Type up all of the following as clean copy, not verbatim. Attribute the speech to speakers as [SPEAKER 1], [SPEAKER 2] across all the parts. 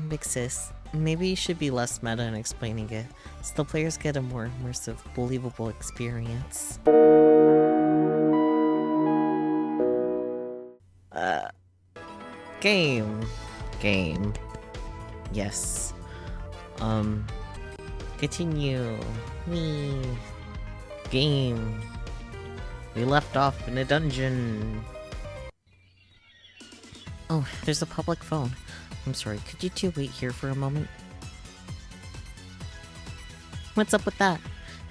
[SPEAKER 1] Big sis, maybe you should be less meta in explaining it, so the players get a more immersive, believable experience. Game. Game. Yes. Continue. Me. Game. We left off in a dungeon. Oh, there's a public phone. I'm sorry, could you two wait here for a moment? What's up with that?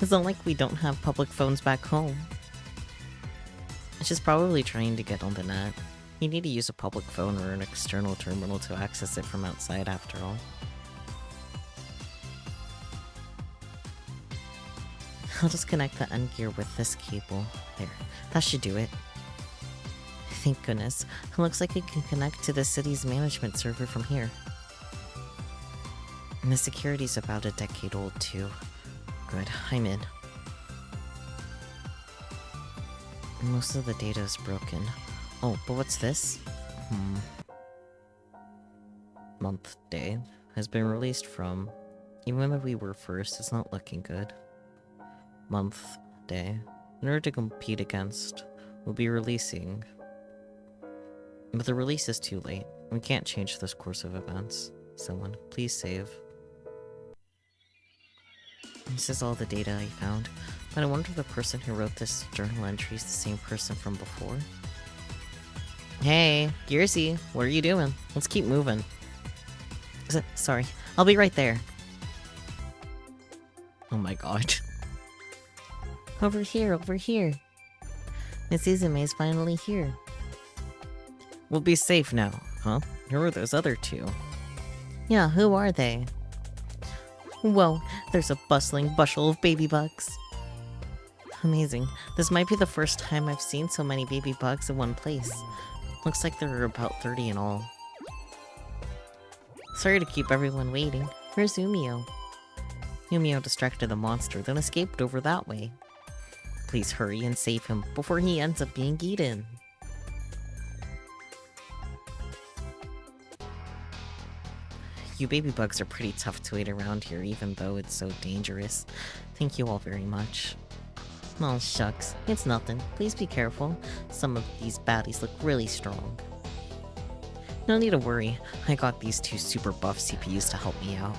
[SPEAKER 1] It's not like we don't have public phones back home. She's probably trying to get on the net. You need to use a public phone or an external terminal to access it from outside after all. I'll just connect the end gear with this cable. There, that should do it. Thank goodness. It looks like it can connect to the city's management server from here. And the security's about a decade old too. Good, I'm in. Most of the data is broken. Oh, but what's this? Month, day has been released from. Even though we were first, it's not looking good. Month, day. In order to compete against, we'll be releasing. But the release is too late. We can't change this course of events. Someone, please save. This is all the data I found, but I wonder if the person who wrote this journal entry is the same person from before. Hey, Gearsy, what are you doing? Let's keep moving. Sorry, I'll be right there. Oh my god. Over here, over here. Miss Izume is finally here. We'll be safe now, huh? Who are those other two? Yeah, who are they? Whoa, there's a bustling bushel of baby bugs. Amazing. This might be the first time I've seen so many baby bugs in one place. Looks like there are about 30 in all. Sorry to keep everyone waiting. Where's Umio? Umio distracted the monster, then escaped over that way. Please hurry and save him before he ends up being eaten. You baby bugs are pretty tough to wait around here, even though it's so dangerous. Thank you all very much. Oh, shucks. It's nothing. Please be careful. Some of these baddies look really strong. No need to worry. I got these two super buff CPUs to help me out.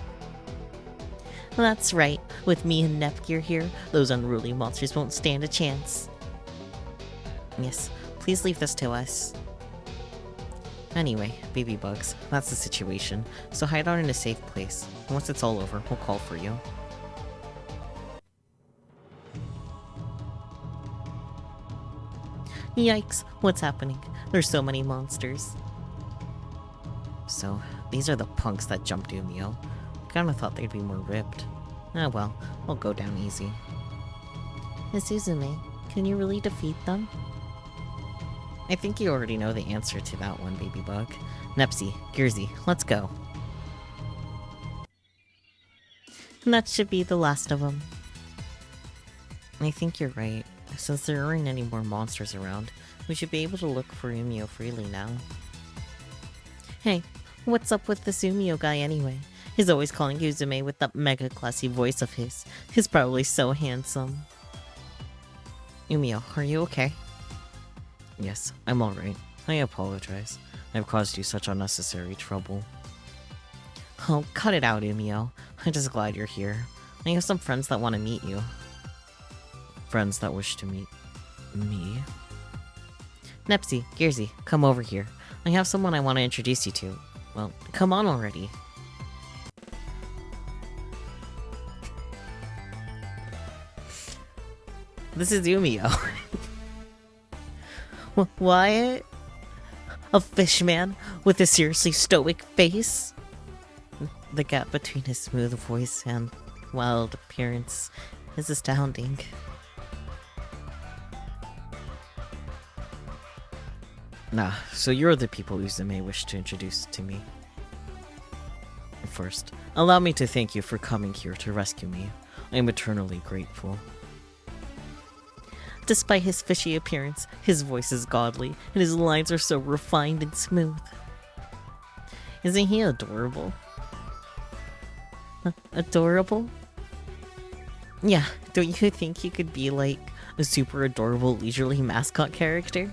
[SPEAKER 1] That's right. With me and Nepgear here, those unruly monsters won't stand a chance. Yes, please leave this to us. Anyway, baby bugs, that's the situation, so hide out in a safe place. Once it's all over, we'll call for you. Yikes, what's happening? There's so many monsters. So, these are the punks that jumped Umio. Kinda thought they'd be more ripped. Ah well, I'll go down easy. Miss Izume, can you really defeat them? I think you already know the answer to that one, baby bug. Nepsy, Gearsy, let's go. And that should be the last of them. I think you're right. Since there aren't any more monsters around, we should be able to look for Umio freely now. Hey, what's up with this Umio guy anyway? He's always calling Izume with that mega classy voice of his. He's probably so handsome. Umio, are you okay? Yes, I'm alright. I apologize. I've caused you such unnecessary trouble. Oh, cut it out, Umio. I'm just glad you're here. I have some friends that want to meet you. Friends that wish to meet me? Nepsy, Gearsy, come over here. I have someone I want to introduce you to. Well, come on already. This is Umio. What? A fishman with a seriously stoic face? The gap between his smooth voice and wild appearance is astounding. Nah, so you're the people Izume wished to introduce to me. First, allow me to thank you for coming here to rescue me. I am eternally grateful. Despite his fishy appearance, his voice is godly, and his lines are so refined and smooth. Isn't he adorable? Adorable? Yeah, don't you think you could be like a super adorable leisurely mascot character?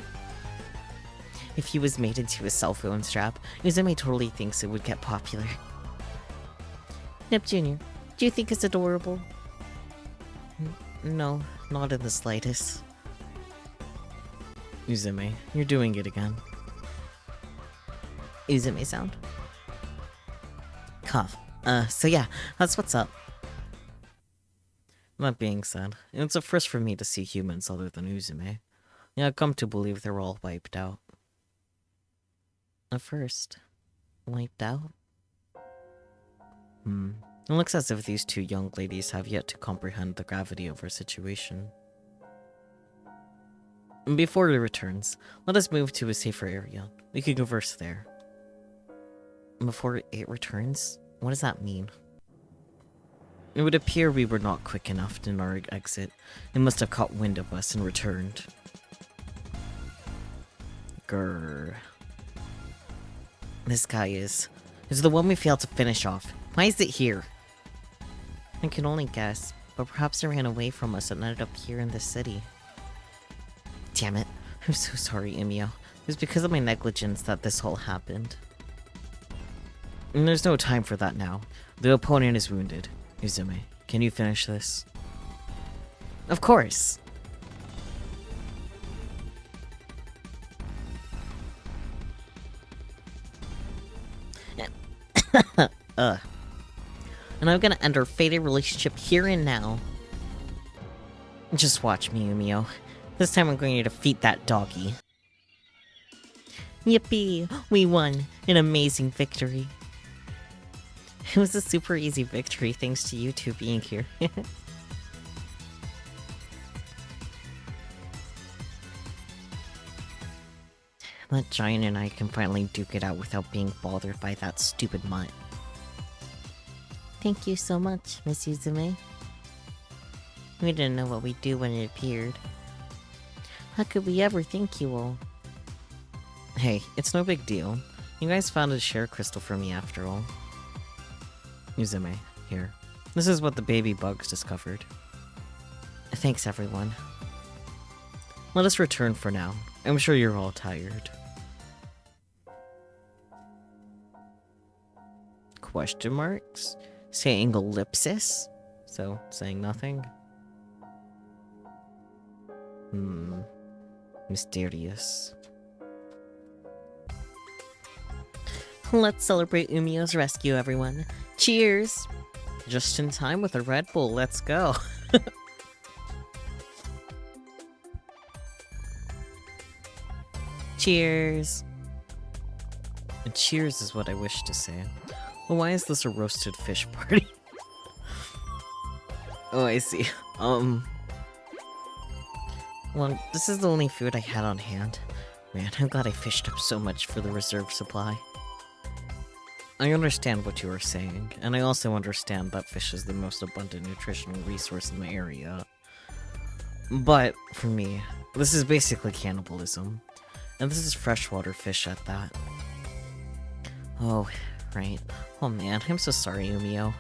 [SPEAKER 1] If he was made into a cell phone strap, Uzume totally thinks it would get popular. Nep Jr., do you think it's adorable? No, not in the slightest. Uzume, you're doing it again. Uzume sound? Cough. So yeah, that's what's up. That being said, it's a first for me to see humans other than Uzume. Yeah, I've come to believe they're all wiped out. A first? Wiped out? It looks as if these two young ladies have yet to comprehend the gravity of our situation. Before it returns, let us move to a safer area. We can converse there. Before it returns? What does that mean? It would appear we were not quick enough in our exit. It must have caught wind of us and returned. Grrr. This guy is the one we failed to finish off. Why is it here? I can only guess, but perhaps it ran away from us and ended up here in the city. Damn it. I'm so sorry, Imio. It was because of my negligence that this all happened. And there's no time for that now. The opponent is wounded. Uzume, can you finish this? Of course! And I'm gonna end our fated relationship here and now. Just watch me, Umio. This time I'm going to defeat that doggy. Yippee! We won! An amazing victory. It was a super easy victory thanks to you two being here. That giant and I can finally duke it out without being bothered by that stupid mutt. Thank you so much, Miss Uzume. We didn't know what we'd do when it appeared. How could we ever thank you all? Hey, it's no big deal. You guys found a share crystal for me after all. Uzume, here. This is what the baby bugs discovered. Thanks, everyone. Let us return for now. I'm sure you're all tired. Question marks? Saying ellipsis? So, saying nothing? Mysterious. Let's celebrate Umio's rescue, everyone. Cheers! Just in time with a Red Bull, let's go. Cheers! And cheers is what I wish to say. Well, why is this a roasted fish party? Oh, I see. Well, this is the only food I had on hand. Man, I'm glad I fished up so much for the reserve supply. I understand what you are saying, and I also understand that fish is the most abundant nutritional resource in the area. But, for me, this is basically cannibalism. And this is freshwater fish at that. Oh, right. Oh man, I'm so sorry, Umio.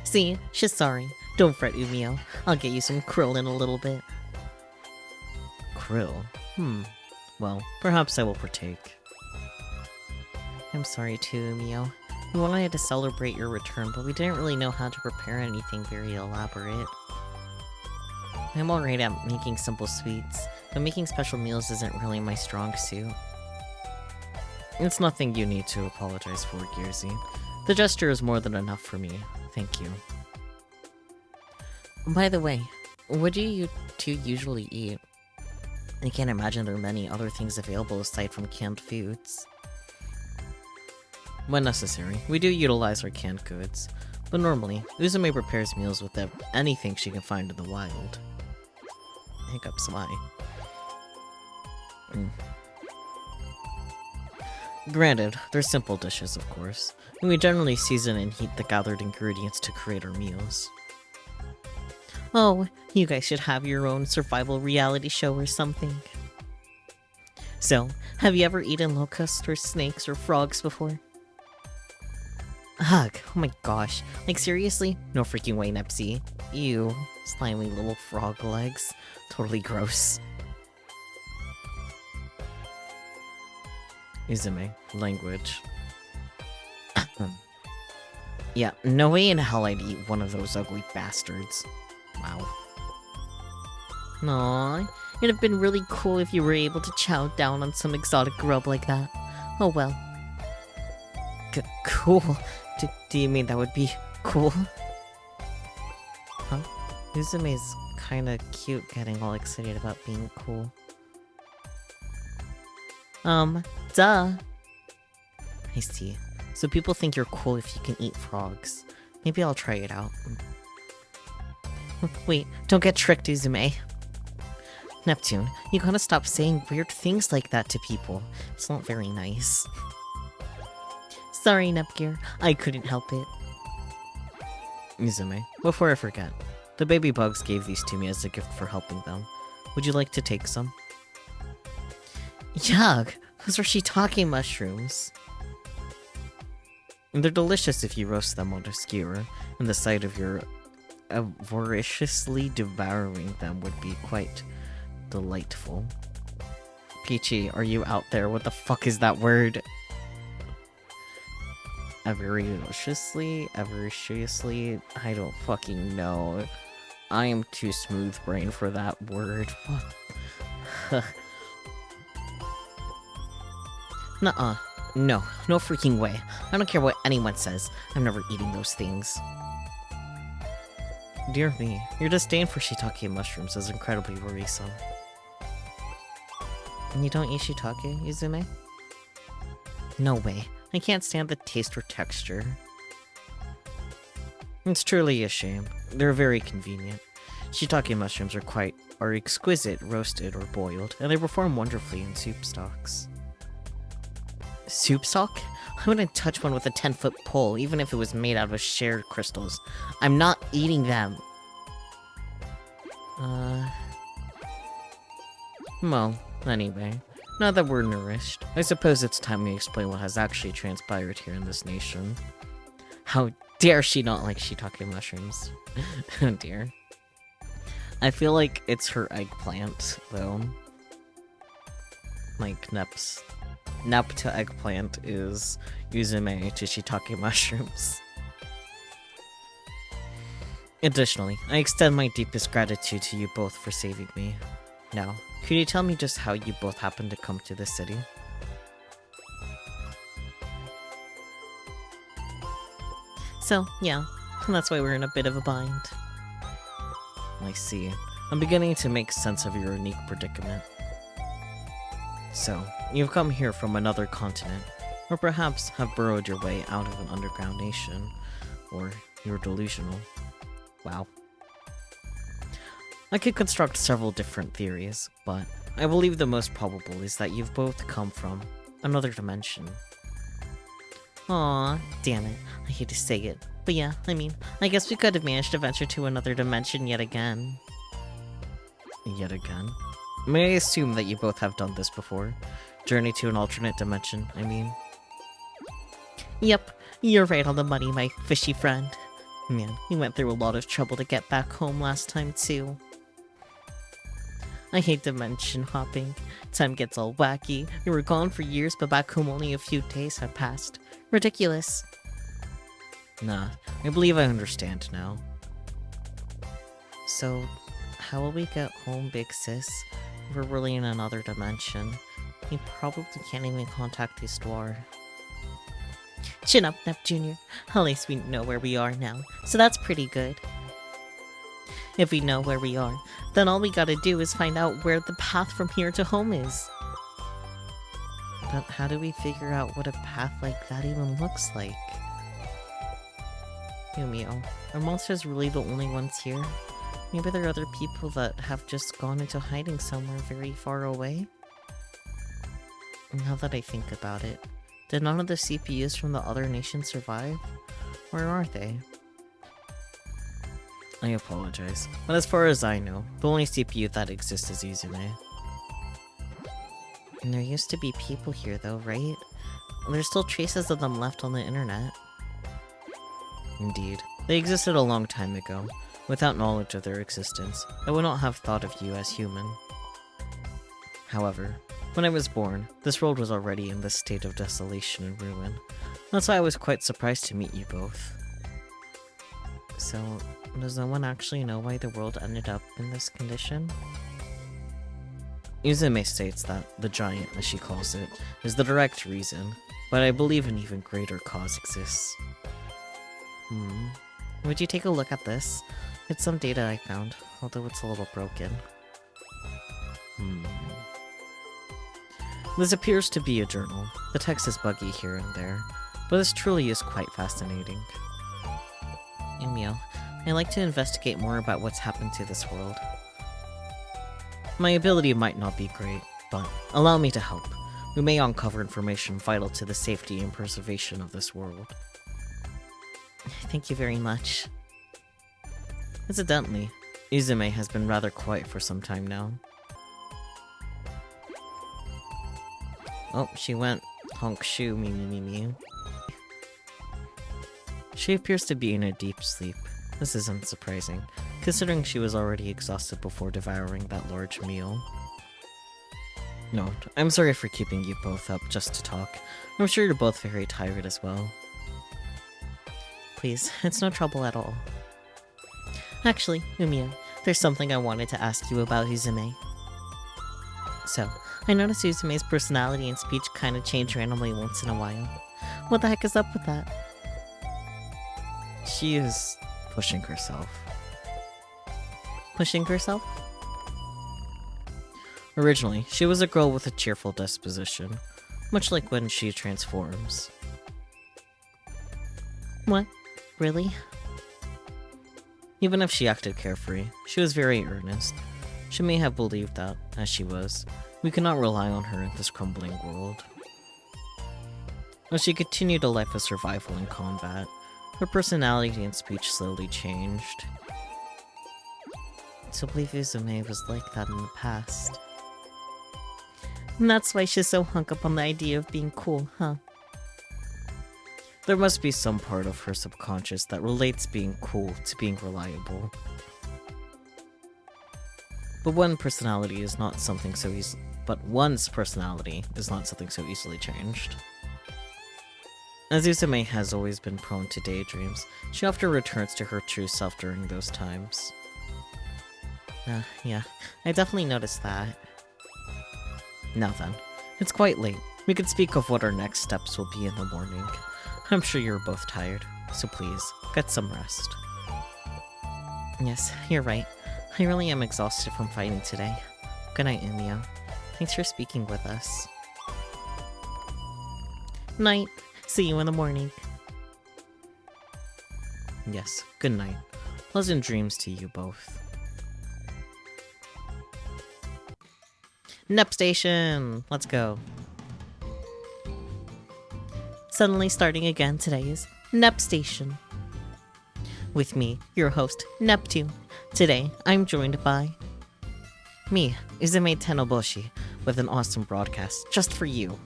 [SPEAKER 1] See, she's sorry. Don't fret, Umio. I'll get you some krill in a little bit. Krill? Well, perhaps I will partake. I'm sorry too, Umio. We wanted to celebrate your return, but we didn't really know how to prepare anything very elaborate. I'm alright at making simple sweets, but making special meals isn't really my strong suit. It's nothing you need to apologize for, Gearsy. The gesture is more than enough for me. Thank you. By the way, what do you two usually eat? I can't imagine there are many other things available aside from canned foods. When necessary, we do utilize our canned goods, but normally, Uzume prepares meals with anything she can find in the wild. Hiccups, why? Granted, they're simple dishes, of course, and we generally season and heat the gathered ingredients to create our meals. Oh, you guys should have your own survival reality show or something. So, have you ever eaten locusts or snakes or frogs before? Ugh, oh my gosh. Like, seriously? No freaking way, Nepsy. Ew. Slimy little frog legs. Totally gross. Izume. Language. Yeah, no way in hell I'd eat one of those ugly bastards. Wow. Aww, it'd have been really cool if you were able to chow down on some exotic grub like that. Oh well. Cool? Do you mean that would be cool? Huh? Uzume's kinda cute getting all excited about being cool. Duh. I see. So people think you're cool if you can eat frogs. Maybe I'll try it out. Wait, don't get tricked, Uzume. Neptune, you gotta stop saying weird things like that to people. It's not very nice. Sorry, Nepgear. I couldn't help it. Uzume, before I forget, the baby bugs gave these to me as a gift for helping them. Would you like to take some? Yuck! Those are shiitake mushrooms. And they're delicious if you roast them on a skewer, and the sight of your voraciously devouring them would be quite delightful. Peachy, are you out there? What the fuck is that word? Avariciously? Avariciously? I don't fucking know. I am too smooth-brained for that word. Nuh-uh. No freaking way. I don't care what anyone says. I'm never eating those things. Dear me, your disdain for shiitake mushrooms is incredibly worrisome. And you don't eat shiitake, Izume? No way. I can't stand the taste or texture. It's truly a shame. They're very convenient. Shiitake mushrooms are exquisite roasted or boiled, and they perform wonderfully in soup stocks. Soup stock? I wouldn't touch one with a 10-foot pole, even if it was made out of shared crystals. I'm not eating them. Well, anyway, now that we're nourished, I suppose it's time we explain what has actually transpired here in this nation. How dare she not like shiitake mushrooms? Oh dear. I feel like it's her eggplant, though. Like, Nep to eggplant is Uzume to shiitake mushrooms. Additionally, I extend my deepest gratitude to you both for saving me. Now, could you tell me just how you both happened to come to this city? So, yeah, that's why we're in a bit of a bind. I see. I'm beginning to make sense of your unique predicament. So, you've come here from another continent, or perhaps have burrowed your way out of an underground nation, or you're delusional. Wow. I could construct several different theories, but I believe the most probable is that you've both come from another dimension. Aw, damn it. I hate to say it. But yeah, I mean, I guess we could have managed to venture to another dimension yet again. Yet again? May I assume that you both have done this before? Journey to an alternate dimension, I mean. Yep, you're right on the money, my fishy friend. Man, we went through a lot of trouble to get back home last time, too. I hate dimension hopping. Time gets all wacky. We were gone for years, but back home only a few days had passed. Ridiculous. Nah, I believe I understand now. So, how will we get home, big sis? We're really in another dimension. We probably can't even contact the store. Chin up, Nep Jr. At least we know where we are now, so that's pretty good. If we know where we are, then all we gotta do is find out where the path from here to home is. But how do we figure out what a path like that even looks like? Yumio, are monsters really the only ones here? Maybe there are other people that have just gone into hiding somewhere very far away? Now that I think about it, did none of the CPUs from the other nations survive? Where are they? I apologize, but as far as I know, the only CPU that exists is Izume. And there used to be people here though, right? There's still traces of them left on the internet. Indeed. They existed a long time ago. Without knowledge of their existence, I would not have thought of you as human. However, when I was born, this world was already in this state of desolation and ruin. That's why I was quite surprised to meet you both. So, does no one actually know why the world ended up in this condition? Izume states that the giant, as she calls it, is the direct reason, but I believe an even greater cause exists. Would you take a look at this? It's some data I found, although it's a little broken. This appears to be a journal. The text is buggy here and there, but this truly is quite fascinating. Umio, I'd like to investigate more about what's happened to this world. My ability might not be great, but allow me to help. We may uncover information vital to the safety and preservation of this world. Thank you very much. Incidentally, Izume has been rather quiet for some time now. Oh, she went honk shoo me me me me. She appears to be in a deep sleep. This isn't surprising, considering she was already exhausted before devouring that large meal. Note, I'm sorry for keeping you both up just to talk. I'm sure you're both very tired as well. Please, it's no trouble at all. Actually, Umio, there's something I wanted to ask you about Izume. So, I noticed Uzume's personality and speech kinda change randomly once in a while. What the heck is up with that? She is pushing herself. Pushing herself? Originally, she was a girl with a cheerful disposition, much like when she transforms. What? Really? Even if she acted carefree, she was very earnest. She may have believed that, as she was, we could not rely on her in this crumbling world. As she continued a life of survival and combat, her personality and speech slowly changed. So I believe Izume was like that in the past. And that's why she's so hung up on the idea of being cool, huh? There must be some part of her subconscious that relates being cool to being reliable. But one's personality is not something so easily changed. As Izume has always been prone to daydreams, she often returns to her true self during those times. Yeah, I definitely noticed that. Now then, it's quite late. We could speak of what our next steps will be in the morning. I'm sure you're both tired, so please, get some rest. Yes, you're right. I really am exhausted from fighting today. Good night, Umio. Thanks for speaking with us. Night. See you in the morning. Yes, good night. Pleasant dreams to you both. Nep Station! Let's go. Suddenly starting again, today is Nep Station. With me, your host, Neptune. Today, I'm joined by me, Izume Tenoboshi, with an awesome broadcast just for you.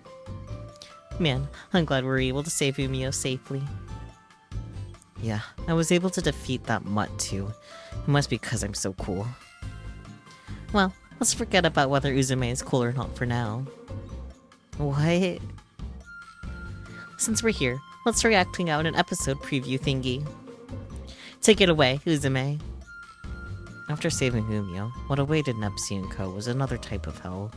[SPEAKER 1] Man, I'm glad we were able to save Umio safely. Yeah, I was able to defeat that mutt too. It must be because I'm so cool. Well, let's forget about whether Izume is cool or not for now. What? Since we're here, let's try acting out an episode preview thingy. Take it away, Izume. After saving Umio, what awaited Nepsi & Co. was another type of hell.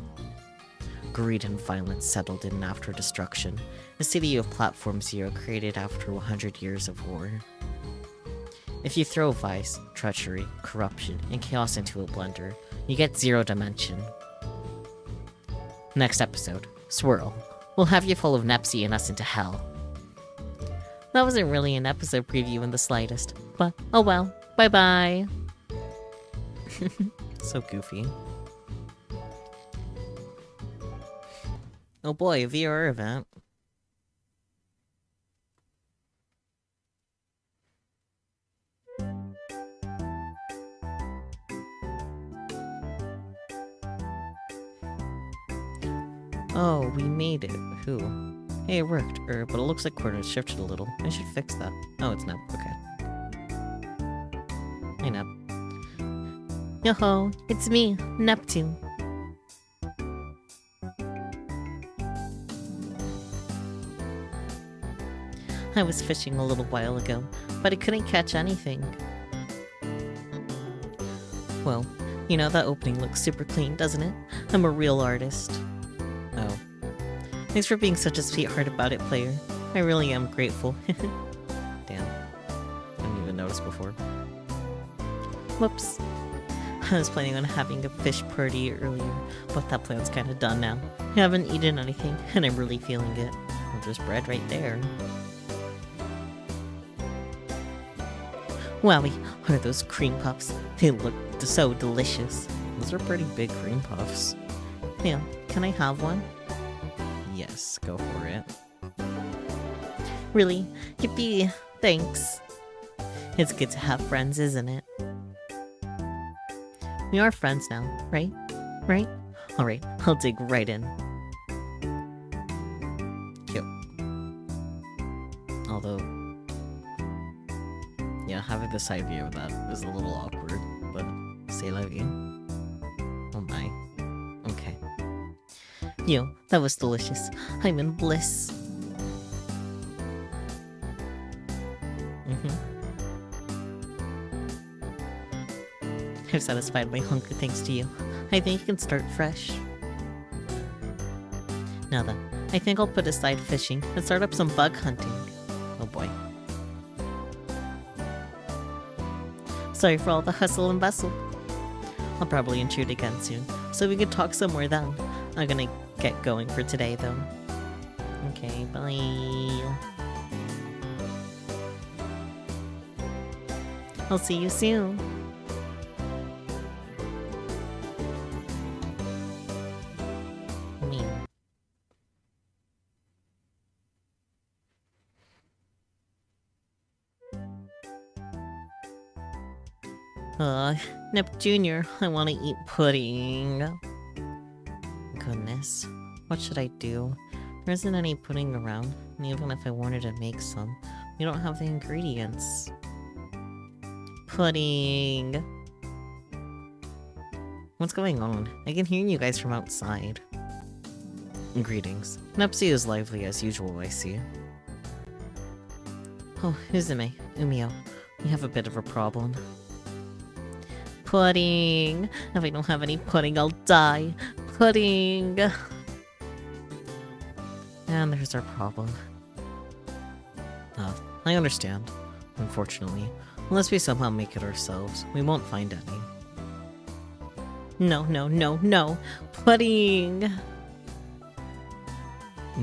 [SPEAKER 1] Greed and violence settled in after destruction, a city of Platform Zero created after 100 years of war. If you throw vice, treachery, corruption, and chaos into a blender, you get Zero Dimension. Next episode, Swirl. We'll have you full of Nepsi and us into hell. That wasn't really an episode preview in the slightest, but oh well, bye-bye. So goofy. Oh boy, a VIIR event. Oh, we made it. Who? Hey, it worked, but it looks like coordinates shifted a little. I should fix that. Oh, it's Nep. Okay. Hey, Nep. Yo-ho, it's me, Neptune. I was fishing a little while ago, but I couldn't catch anything. Well, you know, that opening looks super clean, doesn't it? I'm a real artist. Oh. Thanks for being such a sweetheart about it, player. I really am grateful. Damn. I didn't even notice before. Whoops. I was planning on having a fish party earlier, but that plan's kinda done now. I haven't eaten anything, and I'm really feeling it. Well, there's bread right there. Wowie, what are those cream puffs? They look so delicious. Those are pretty big cream puffs. Yeah, can I have one? Yes, go for it. Really? Yippee! Thanks. It's good to have friends, isn't it? We are friends now, right? Right? Alright, I'll dig right in. Cute. Although, yeah, having the side view of that is a little awkward, but say la vie. Oh my. Okay. Yo, that was delicious. I'm in bliss. I've satisfied my hunger thanks to you. I think you can start fresh. Now then, I think I'll put aside fishing and start up some bug hunting. Oh boy. Sorry for all the hustle and bustle. I'll probably intrude again soon, so we could talk some more then. I'm gonna get going for today though. Okay, bye. I'll see you soon. Nep Jr., I want to eat pudding. Goodness, what should I do? There isn't any pudding around, and even if I wanted to make some, we don't have the ingredients. Pudding! What's going on? I can hear you guys from outside. Greetings. Nepsi is lively as usual, I see. Oh, Uzume, Umio, we have a bit of a problem. Pudding! If I don't have any pudding, I'll die! Pudding! And there's our problem. I understand. Unfortunately, unless we somehow make it ourselves, we won't find any. No, no, no, no! Pudding!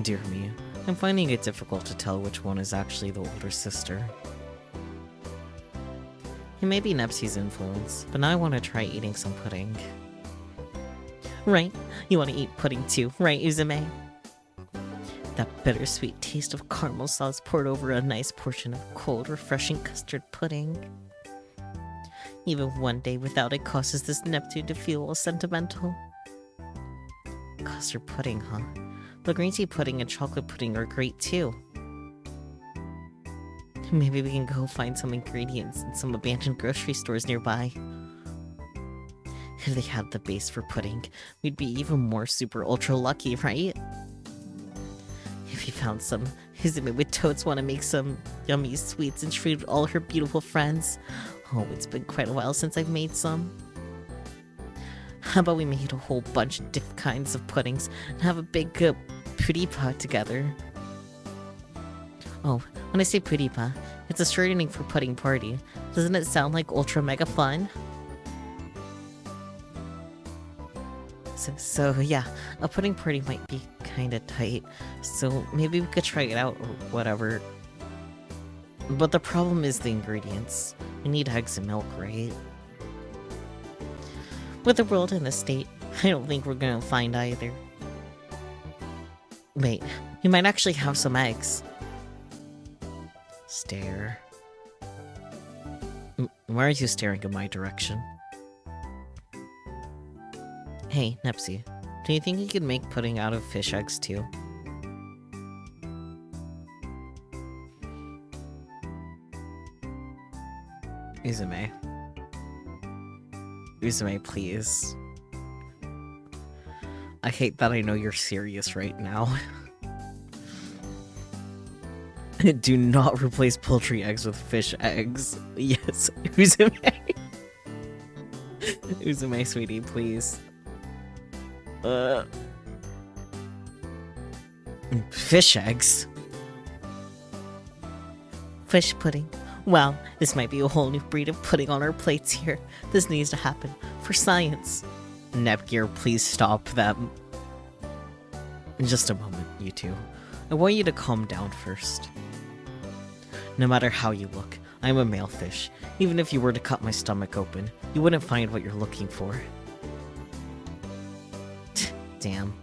[SPEAKER 1] Dear me, I'm finding it difficult to tell which one is actually the older sister. It may be Nepsi's influence, but now I want to try eating some pudding. Right, you want to eat pudding too, right, Uzume? That bittersweet taste of caramel sauce poured over a nice portion of cold, refreshing custard pudding. Even one day without it causes this Neptune to feel all sentimental. Custard pudding, huh? But green tea pudding and chocolate pudding are great too. Maybe we can go find some ingredients in some abandoned grocery stores nearby. If they had the base for pudding, we'd be even more super ultra lucky, right? If we found some, Uzume would totes want to make some yummy sweets and treat all her beautiful friends. Oh, it's been quite a while since I've made some. How about we made a whole bunch of different kinds of puddings and have a big puripa together? Oh, when I say puripa, it's a shortening for pudding party. Doesn't it sound like ultra mega fun? So yeah, a pudding party might be kinda tight, so maybe we could try it out or whatever. But the problem is the ingredients. We need eggs and milk, right? With the world in this state, I don't think we're gonna find either. Wait, we might actually have some eggs. Stare. Why are you staring in my direction? Hey, Nepsi, do you think you could make pudding out of fish eggs too? Uzume. Uzume, please. I hate that I know you're serious right now. Do not replace poultry eggs with fish eggs. Yes, Uzume. Uzume, sweetie, please. Fish eggs? Fish pudding. Wow, this might be a whole new breed of pudding on our plates here. This needs to happen. For science. Nepgear, please stop them. In just a moment, you two. I want you to calm down first. No matter how you look, I am a male fish. Even if you were to cut my stomach open, you wouldn't find what you're looking for. Damn.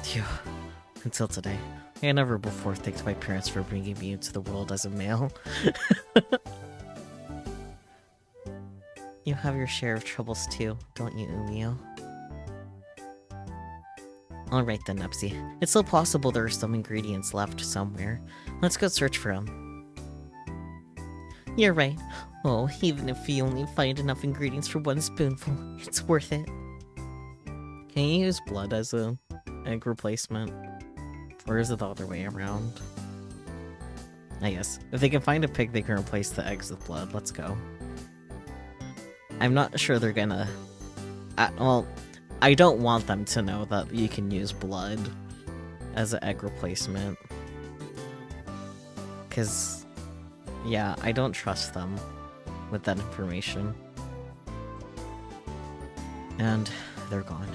[SPEAKER 1] Phew. Until today, I had never before thanked my parents for bringing me into the world as a male. You have your share of troubles too, don't you, Umio? Alright then, Nepsy. It's still possible there are some ingredients left somewhere. Let's go search for them. You're right. Oh, even if we only find enough ingredients for one spoonful, it's worth it. Can you use blood as a egg replacement? Or is it the other way around? I guess. If they can find a pig, they can replace the eggs with blood. Let's go. I'm not sure they're gonna... well, I don't want them to know that you can use blood as an egg replacement. Because, yeah, I don't trust them with that information. And they're gone.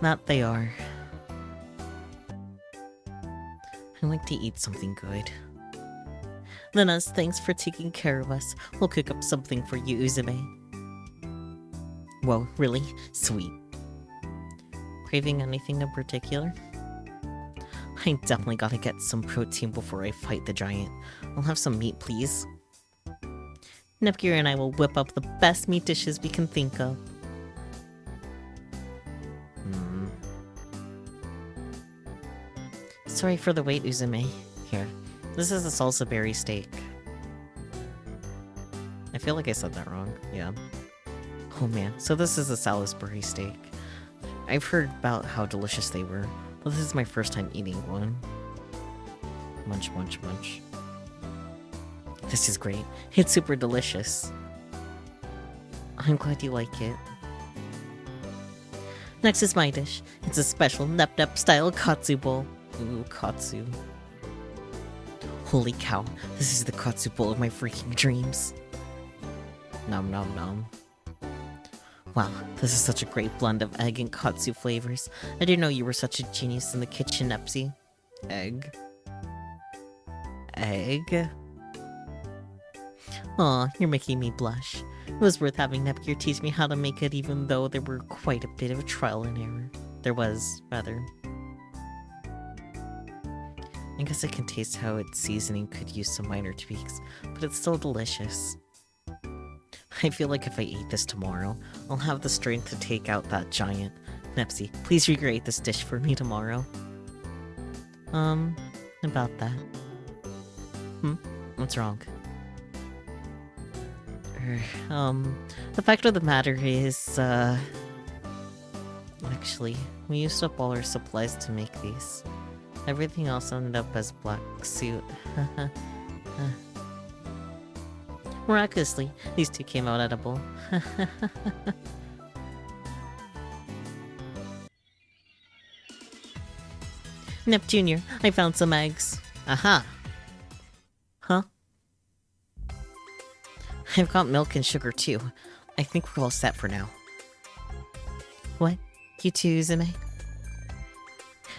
[SPEAKER 1] That they are. I like to eat something good. Then as thanks for taking care of us, we'll cook up something for you, Uzume. Whoa, really? Sweet. Craving anything in particular? I definitely gotta get some protein before I fight the giant. I'll have some meat, please. Nepgear and I will whip up the best meat dishes we can think of. Sorry for the wait, Uzume. Here. This is a salsa berry steak. I feel like I said that wrong. Yeah. Oh man, so this is a Salisbury steak. I've heard about how delicious they were, but this is my first time eating one. Munch, munch, munch. This is great. It's super delicious. I'm glad you like it. Next is my dish. It's a special Nep style katsu bowl. Ooh, katsu. Holy cow, this is the katsu bowl of my freaking dreams. Nom nom nom. Wow, this is such a great blend of egg and katsu flavors. I didn't know you were such a genius in the kitchen, Nepsy. Egg. Egg? Aw, you're making me blush. It was worth having Nepgear teach me how to make it, even though there were quite a bit of trial and error. There was, rather. I guess I can taste how its seasoning could use some minor tweaks, but it's still delicious. I feel like if I eat this tomorrow, I'll have the strength to take out that giant. Nepsy, please recreate this dish for me tomorrow. About that. What's wrong? The fact of the matter is, actually, we used up all our supplies to make these. Everything else ended up as black suit. Miraculously, these two came out edible. Nep Jr., I found some eggs. Aha! Huh? I've got milk and sugar too. I think we're all set for now. What? You too, Uzume?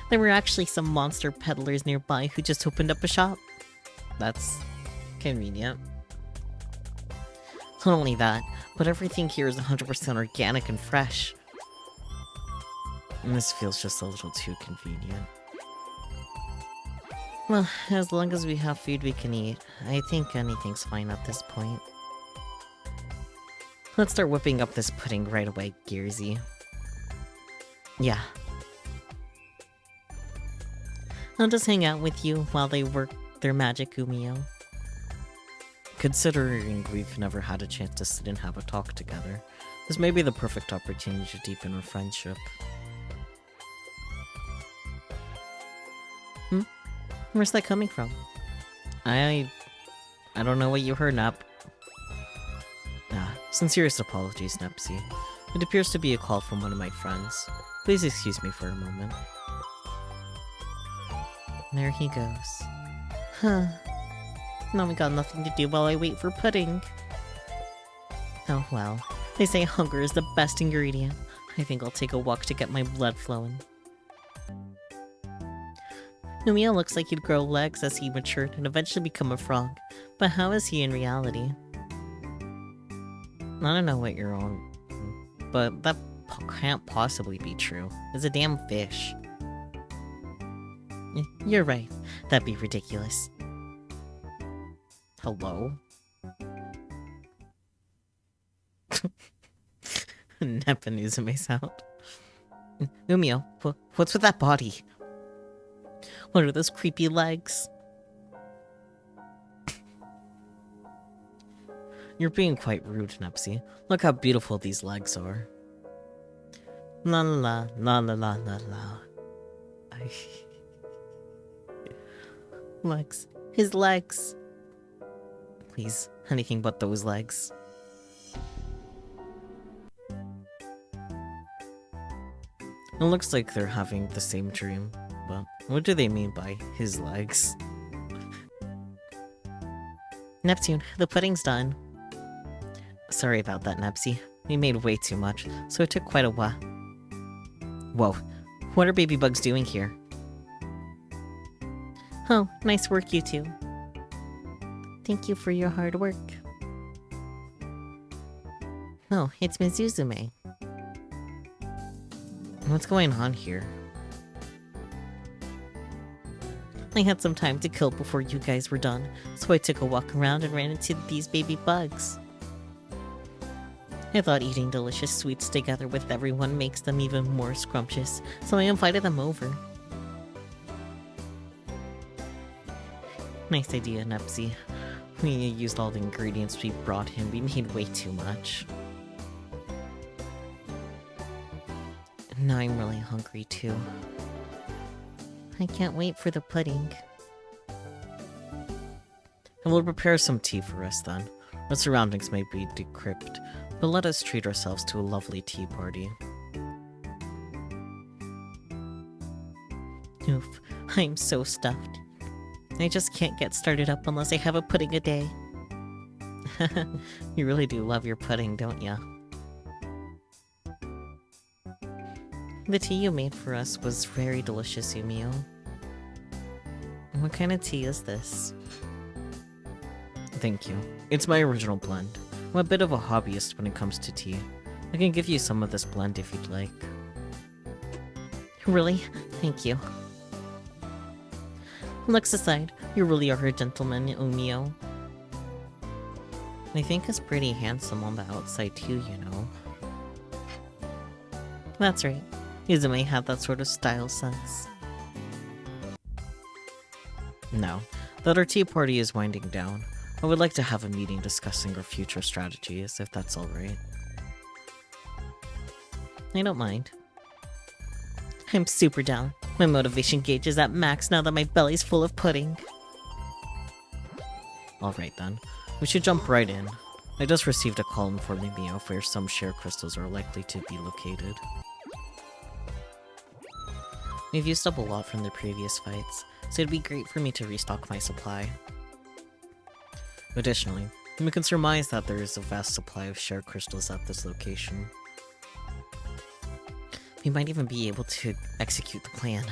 [SPEAKER 1] There were actually some monster peddlers nearby who just opened up a shop. That's convenient. Not only that, but everything here is 100% organic and fresh. And this feels just a little too convenient. Well, as long as we have food we can eat, I think anything's fine at this point. Let's start whipping up this pudding right away, Gearsy. Yeah. I'll just hang out with you while they work their magic, Umio. Considering we've never had a chance to sit and have a talk together, this may be the perfect opportunity to deepen our friendship. Where's that coming from? I don't know what you heard, Nap. Sincerest apologies, Nepsy. It appears to be a call from one of my friends. Please excuse me for a moment. There he goes. Huh. Now we got nothing to do while I wait for pudding. Oh well. They say hunger is the best ingredient. I think I'll take a walk to get my blood flowing. Numia looks like he'd grow legs as he matured and eventually become a frog. But how is he in reality? I don't know what you're on, but that can't possibly be true. It's a damn fish. You're right. That'd be ridiculous. Hello? Nepinizume sound. Umio, what's with that body? What are those creepy legs? You're being quite rude, Nepsy. Look how beautiful these legs are. La la la la la la la. Legs. His legs. Please, anything but those legs. It looks like they're having the same dream, but what do they mean by his legs? Neptune, the pudding's done. Sorry about that, Nepsy. We made way too much, so it took quite a while. Whoa, what are baby bugs doing here? Oh, nice work, you two. Thank you for your hard work. Oh, it's Mizuzume. What's going on here? I had some time to kill before you guys were done, so I took a walk around and ran into these baby bugs. I thought eating delicious sweets together with everyone makes them even more scrumptious, so I invited them over. Nice idea, Nepsy. We used all the ingredients we brought him. We made way too much. Now I'm really hungry too. I can't wait for the pudding. And we'll prepare some tea for us then. Our surroundings may be decrepit, but let us treat ourselves to a lovely tea party. Oof, I'm so stuffed. I just can't get started up unless I have a pudding a day. You really do love your pudding, don't ya? The tea you made for us was very delicious, Yumio. What kind of tea is this? Thank you. It's my original blend. I'm a bit of a hobbyist when it comes to tea. I can give you some of this blend if you'd like. Really? Thank you. Looks aside, you really are a gentleman, Umio. I think he's pretty handsome on the outside too, you know. That's right. Izume had that sort of style sense. Now that our tea party is winding down, I would like to have a meeting discussing our future strategies, if that's alright. I don't mind. I'm super down. My motivation gauge is at max now that my belly's full of pudding. Alright then, we should jump right in. I just received a call informing me of where some share crystals are likely to be located. We've used up a lot from the previous fights, so it'd be great for me to restock my supply. Additionally, we can surmise that there is a vast supply of share crystals at this location. We might even be able to execute the plan.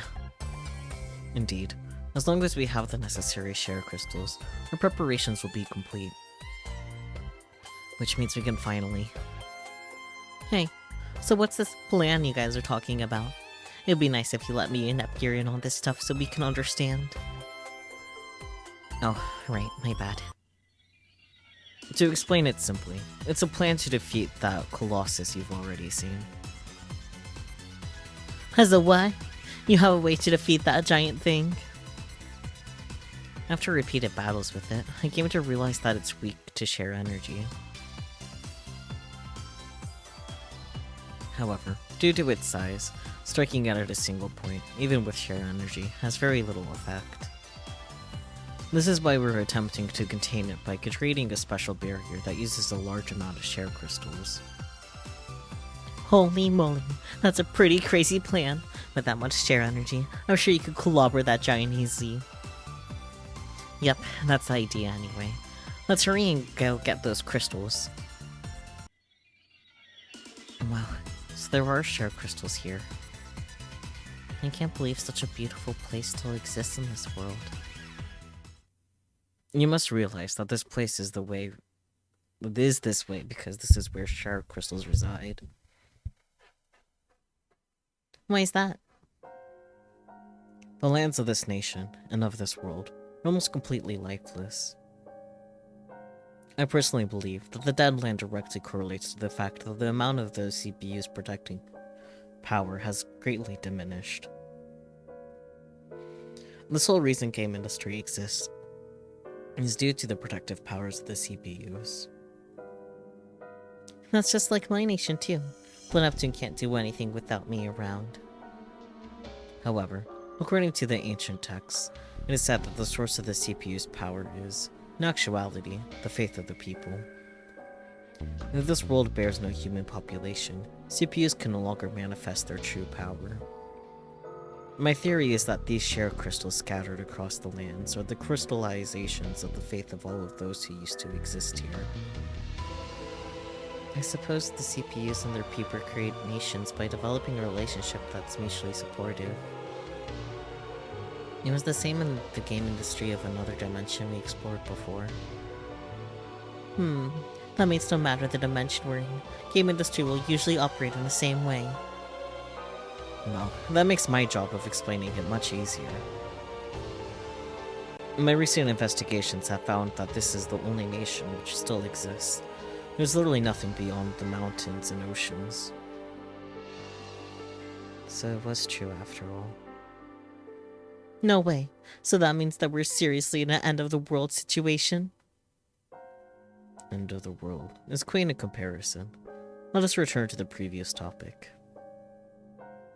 [SPEAKER 1] Indeed, as long as we have the necessary share crystals, our preparations will be complete. Which means we can finally... Hey, so what's this plan you guys are talking about? It'd be nice if you let me and Nepgear in on this stuff so we can understand. Oh, right, my bad. To explain it simply, it's a plan to defeat that Colossus you've already seen. As a what? You have a way to defeat that giant thing? After repeated battles with it, I came to realize that it's weak to share energy. However, due to its size, striking it at a single point, even with share energy, has very little effect. This is why we're attempting to contain it by creating a special barrier that uses a large amount of share crystals. Holy moly, that's a pretty crazy plan. With that much share energy, I'm sure you could clobber that giant easily. Yep, that's the idea anyway. Let's hurry and go get those crystals. Wow, so there are share crystals here. I can't believe such a beautiful place still exists in this world. You must realize that this place is the way... It is this way because this is where share crystals reside. Why is that? The lands of this nation, and of this world, are almost completely lifeless. I personally believe that the dead land directly correlates to the fact that the amount of those CPUs protecting power has greatly diminished. The sole reason game industry exists is due to the protective powers of the CPUs. That's just like my nation too, but Neptune can't do anything without me around. However, according to the ancient texts, it is said that the source of the CPU's power is, in actuality, the faith of the people. If this world bears no human population, CPUs can no longer manifest their true power. My theory is that these share crystals scattered across the lands are the crystallizations of the faith of all of those who used to exist here. I suppose the CPUs and their people create nations by developing a relationship that's mutually supportive. It was the same in the game industry of another dimension we explored before. That means no matter the dimension we're in, game industry will usually operate in the same way. Well, that makes my job of explaining it much easier. My recent investigations have found that this is the only nation which still exists. There's literally nothing beyond the mountains and oceans. So it was true after all. No way. So that means that we're seriously in an end of the world situation? End of the world is quite a comparison. Let us return to the previous topic.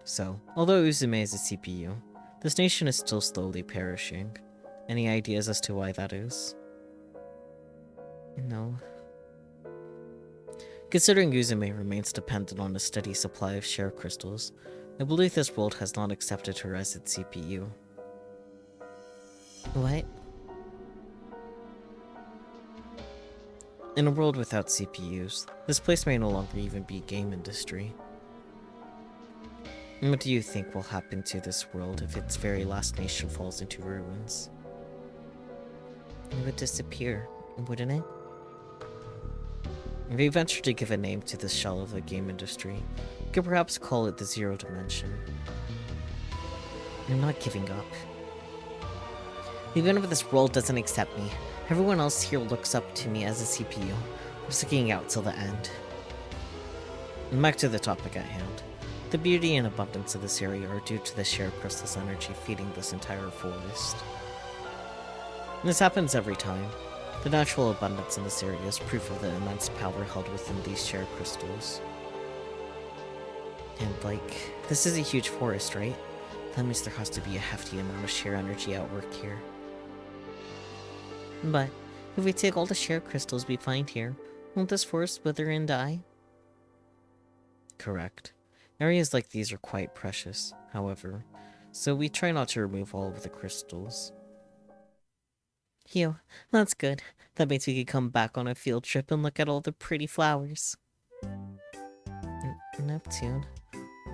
[SPEAKER 1] So, although Uzume is a CPU, this nation is still slowly perishing. Any ideas as to why that is? No. Considering Uzume remains dependent on a steady supply of share crystals, I believe this world has not accepted her as its CPU. What? In a world without CPUs, this place may no longer even be game industry. What do you think will happen to this world if its very last nation falls into ruins? It would disappear, wouldn't it? If we venture to give a name to this shell of the game industry, we could perhaps call it the Zero Dimension. I'm not giving up. Even if this world doesn't accept me, everyone else here looks up to me as a CPU. I'm sticking out till the end. And back to the topic at hand. The beauty and abundance of this area are due to the share crystal's energy feeding this entire forest. And this happens every time. The natural abundance in this area is proof of the immense power held within these share crystals. And this is a huge forest, right? That means there has to be a hefty amount of share energy at work here. But, if we take all the share crystals we find here, won't this forest wither and die? Correct. Areas like these are quite precious, however, so we try not to remove all of the crystals. Phew, that's good. That means we could come back on a field trip and look at all the pretty flowers. Neptune.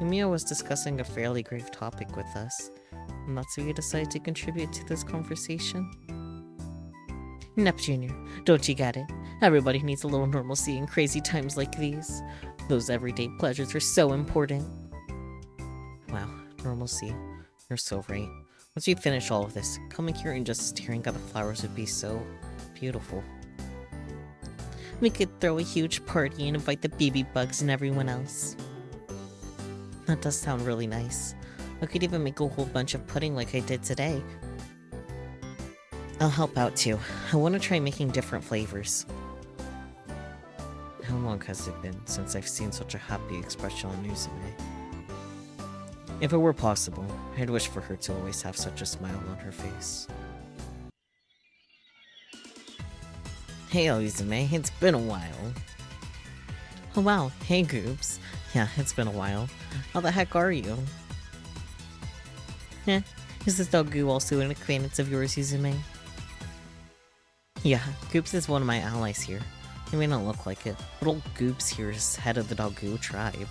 [SPEAKER 1] Lumia was discussing a fairly grave topic with us, and that's why you decided to contribute to this conversation. Nep Jr., don't you get it? Everybody needs a little normalcy in crazy times like these. Those everyday pleasures are so important. Wow, normalcy. You're so right. Once we finish all of this, coming here and just staring at the flowers would be so beautiful. We could throw a huge party and invite the BB bugs and everyone else. That does sound really nice. I could even make a whole bunch of pudding like I did today. I'll help out too. I want to try making different flavors. How long has it been since I've seen such a happy expression on Uzume? If it were possible, I'd wish for her to always have such a smile on her face. Hey Uzume, it's been a while. Oh wow, hey Goobs. Yeah, it's been a while. How the heck are you? Is this dog Goo also an acquaintance of yours, Uzume? Yeah, Goops is one of my allies here. He may not look like it, but old Goops here is head of the Doggo tribe.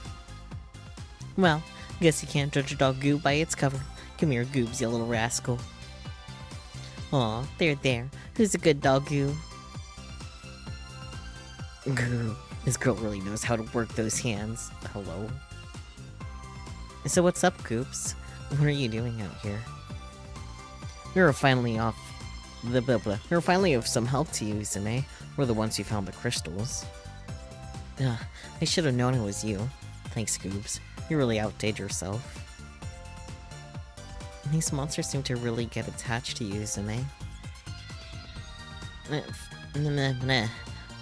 [SPEAKER 1] Well, guess you can't judge a Doggo by its cover. Come here, Goobs, you little rascal. Aw, there. Who's a good Doggo? Goo, this girl really knows how to work those hands. Hello? So what's up, Goops? What are you doing out here? You're finally of some help to you, Uzume. We're the ones who found the crystals. I should have known it was you. Thanks, Goobs. You really outdid yourself. These monsters seem to really get attached to you, Uzume. I'm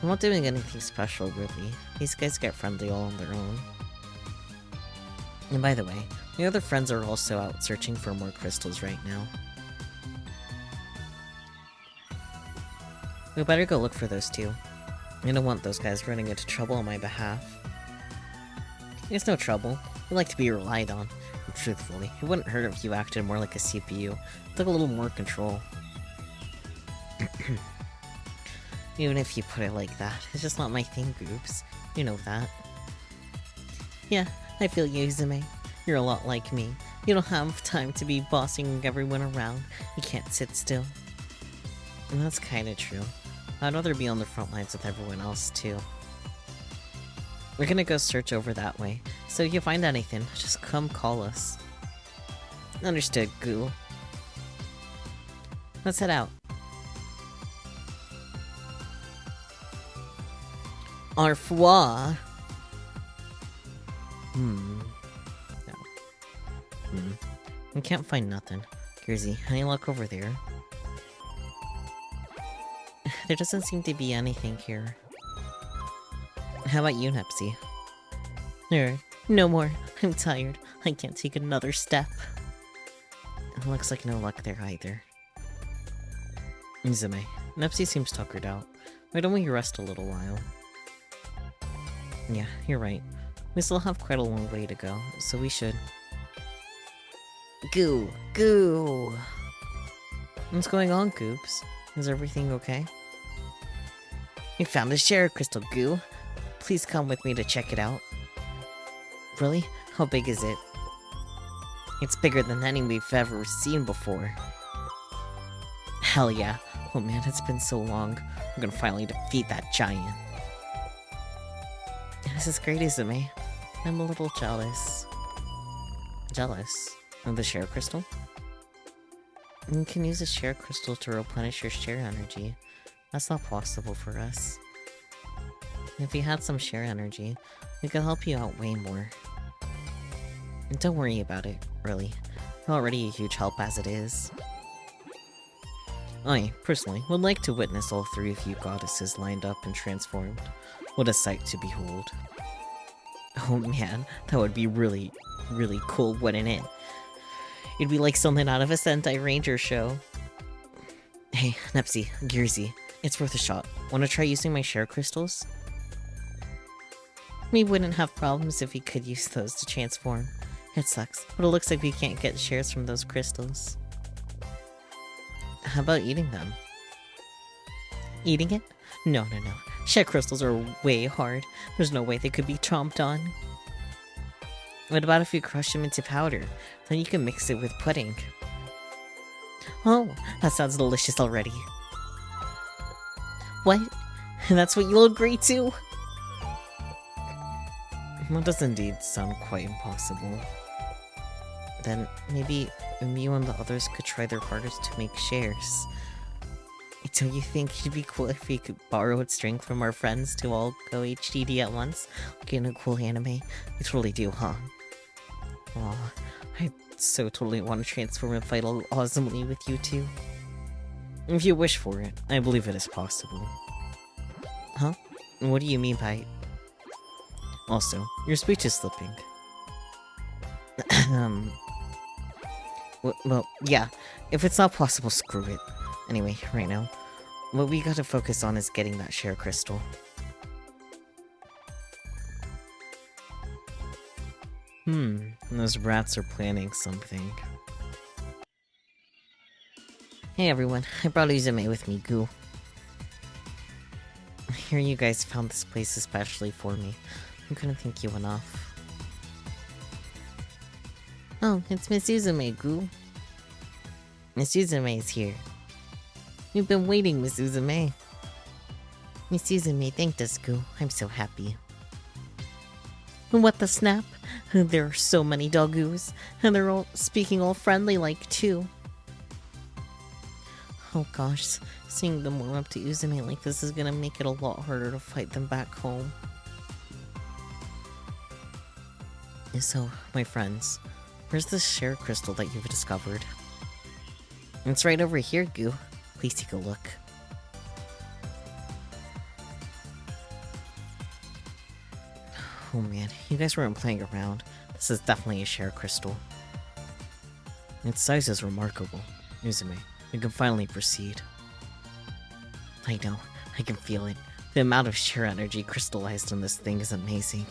[SPEAKER 1] not doing anything special, really. These guys get friendly all on their own. And by the way, the other friends are also out searching for more crystals right now. We better go look for those too. I don't want those guys running into trouble on my behalf. It's no trouble. We like to be relied on. And truthfully, it wouldn't hurt if you acted more like a CPU. Took a little more control. Even if you put it like that, it's just not my thing, Goops. You know that. Yeah, I feel you, Uzume. You're a lot like me. You don't have time to be bossing everyone around. You can't sit still. And that's kinda true. I'd rather be on the front lines with everyone else, too. We're gonna go search over that way, so if you find anything, just come call us. Understood, Goo. Let's head out. Au revoir! No. I can't find nothing. Gearsy, any luck over there? There doesn't seem to be anything here. How about you, Nepsy? No more. I'm tired. I can't take another step. It looks like no luck there either. Uzume, Nepsy seems tuckered out. Why don't we rest a little while? Yeah, you're right. We still have quite a long way to go, so we should. Goo! What's going on, Goops? Is everything okay? We found a share crystal, Goo. Please come with me to check it out. Really? How big is it? It's bigger than any we've ever seen before. Hell yeah. Oh man, it's been so long. I'm gonna finally defeat that giant. This is great, Uzume. I'm a little jealous. Jealous? Of the share crystal? You can use a share crystal to replenish your share energy. That's not possible for us. If you had some share energy, we could help you out way more. And don't worry about it, really. You're already a huge help as it is. I, personally, would like to witness all three of you goddesses lined up and transformed. What a sight to behold. Oh man, that would be really cool, wouldn't it? It'd be like something out of a Sentai Ranger show. Hey, Nepsy, Gearsy, it's worth a shot. Wanna try using my share crystals? We wouldn't have problems if we could use those to transform. It sucks, but it looks like we can't get shares from those crystals. How about eating them? Eating it? No. Share crystals are way hard. There's no way they could be chomped on. What about if we crush them into powder? Then you can mix it with pudding. Oh, that sounds delicious already. What? That's what you'll agree to? That does indeed sound quite impossible. Then maybe you and the others could try their hardest to make shares. Don't you think it'd be cool if we could borrow its strength from our friends to all go HDD at once? Like in a cool anime? You totally do, huh? Aw, I so totally want to transform and fight all awesomely with you two. If you wish for it, I believe it is possible. Huh? What do you mean by... Also, your speech is slipping. Well, yeah. If it's not possible, screw it. Anyway, right now, what we gotta focus on is getting that share crystal. Those rats are planning something. Hey everyone, I brought Uzume with me, Goo. I hear you guys found this place especially for me. I couldn't thank you enough. Oh, it's Miss Uzume, Goo. Miss Uzume is here. We've been waiting, Miss Uzume. Miss Uzume thanked us, Goo. I'm so happy. What the snap? There are so many doggoos, and they're all speaking all friendly-like, too. Oh gosh, seeing them warm up to Uzume like this is gonna make it a lot harder to fight them back home. So, my friends, where's this share crystal that you've discovered? It's right over here, Goo. Please take a look. Oh man, you guys weren't playing around. This is definitely a share crystal. Its size is remarkable. Uzume, we can finally proceed. I know, I can feel it. The amount of sheer energy crystallized in this thing is amazing.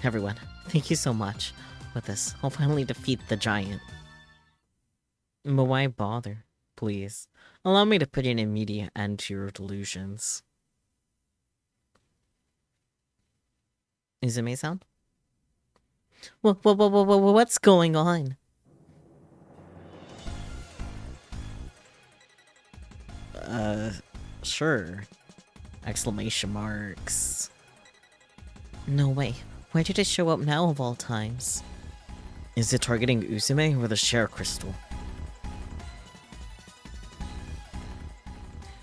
[SPEAKER 1] Everyone, thank you so much. With this, I'll finally defeat the giant. But why bother? Please, allow me to put an immediate end to your delusions. Uzume-san? What's going on? Sure. Exclamation marks. No way. Why did it show up now of all times? Is it targeting Uzume or the share crystal?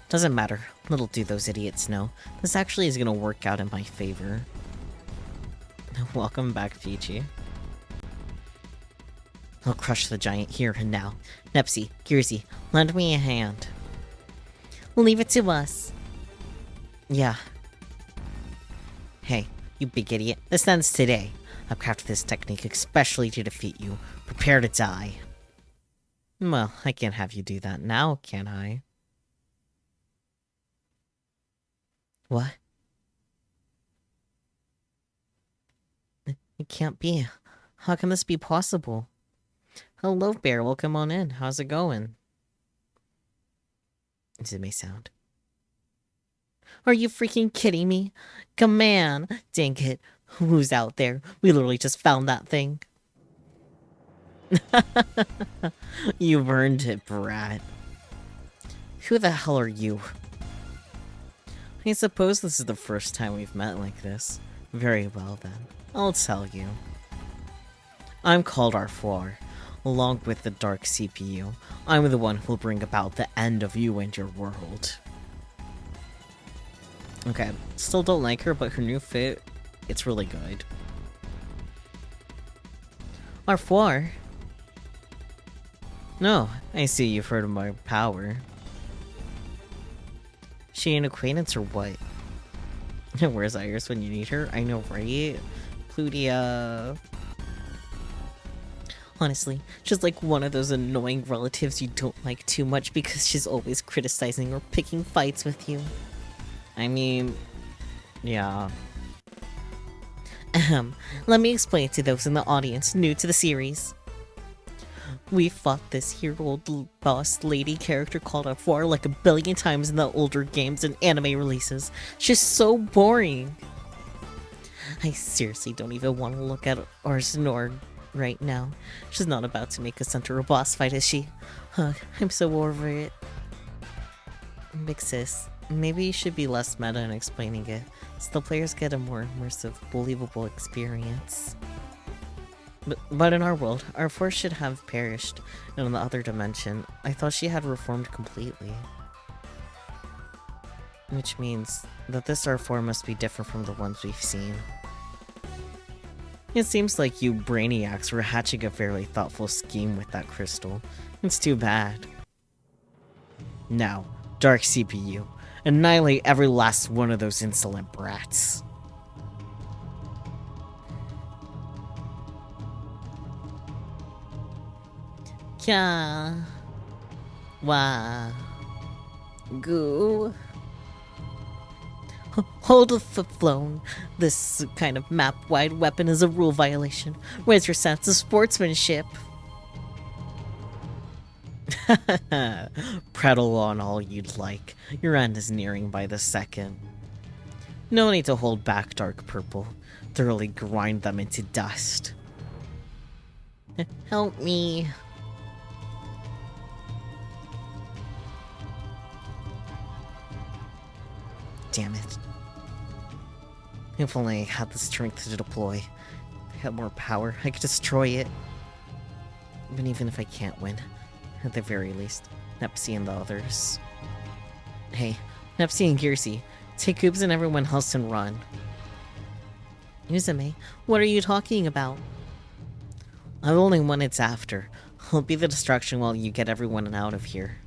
[SPEAKER 1] Doesn't matter. Little do those idiots know. This actually is gonna work out in my favor. Welcome back, Peachy. I'll crush the giant here and now. Nepsy, Gearsy, lend me a hand. Leave it to us. Yeah. Hey, you big idiot. This ends today. I've crafted this technique especially to defeat you. Prepare to die. Well, I can't have you do that now, can I? What? It can't be. How can this be possible? Hello, Bear. Welcome on in. How's it going? Uzume sound. Are you freaking kidding me? Come on. Dang it. Who's out there? We literally just found that thing. You've earned it, brat. Who the hell are you? I suppose this is the first time we've met like this. Very well then. I'll tell you. I'm called VIIR. Along with the Dark CPU, I'm the one who'll bring about the end of you and your world. Okay, still don't like her, but her new fit, it's really good. VIIR? No, I see you've heard of my power. She an acquaintance or what? Where's Iris when you need her? I know, right? Plutia. Honestly, she's like one of those annoying relatives you don't like too much because she's always criticizing or picking fights with you. I mean, yeah. Let me explain to those in the audience new to the series. We fought this hero boss lady character called VIIR like a billion times in the older games and anime releases. She's so boring. I seriously don't even want to look at Arsenor right now. She's not about to make us enter a boss fight, is she? I'm so over it. Big sis, maybe you should be less meta in explaining it, so the players get a more immersive, believable experience. But in our world, our force should have perished, and in the other dimension, I thought she had reformed completely. Which means that this R4 must be different from the ones we've seen. It seems like you brainiacs were hatching a very thoughtful scheme with that crystal. It's too bad. Now, Dark CPU, annihilate every last one of those insolent brats. Kya. Wa. Goo. Hold the flone. This kind of map-wide weapon is a rule violation. Where's your sense of sportsmanship? Prattle on all you'd like. Your end is nearing by the second. No need to hold back, Dark Purple. Thoroughly grind them into dust. Help me. Damn it. If only I had the strength to deploy. If I had more power, I could destroy it. But even if I can't win, at the very least, Nepsy and the others. Hey, Nepsy and Gearsy, take Goobs and everyone else and run. Uzume, what are you talking about? I'm the only one it's after. I'll be the distraction while you get everyone out of here.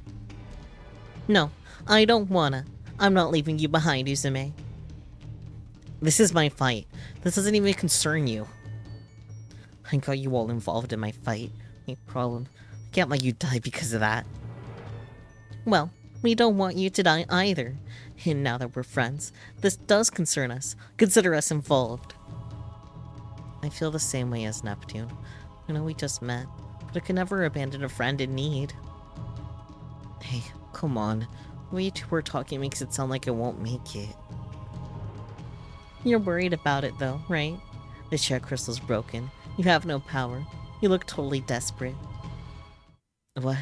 [SPEAKER 1] No, I don't wanna. I'm not leaving you behind, Uzume. This is my fight. This doesn't even concern you. I got you all involved in my fight. No problem. I can't let you die because of that. Well, we don't want you to die either. And now that we're friends, this does concern us. Consider us involved. I feel the same way as Neptune. I know we just met, but I could never abandon a friend in need. Hey, come on. The way you two were talking makes it sound like I won't make it. You're worried about it though, right? The share crystal's broken. You have no power. You look totally desperate. What?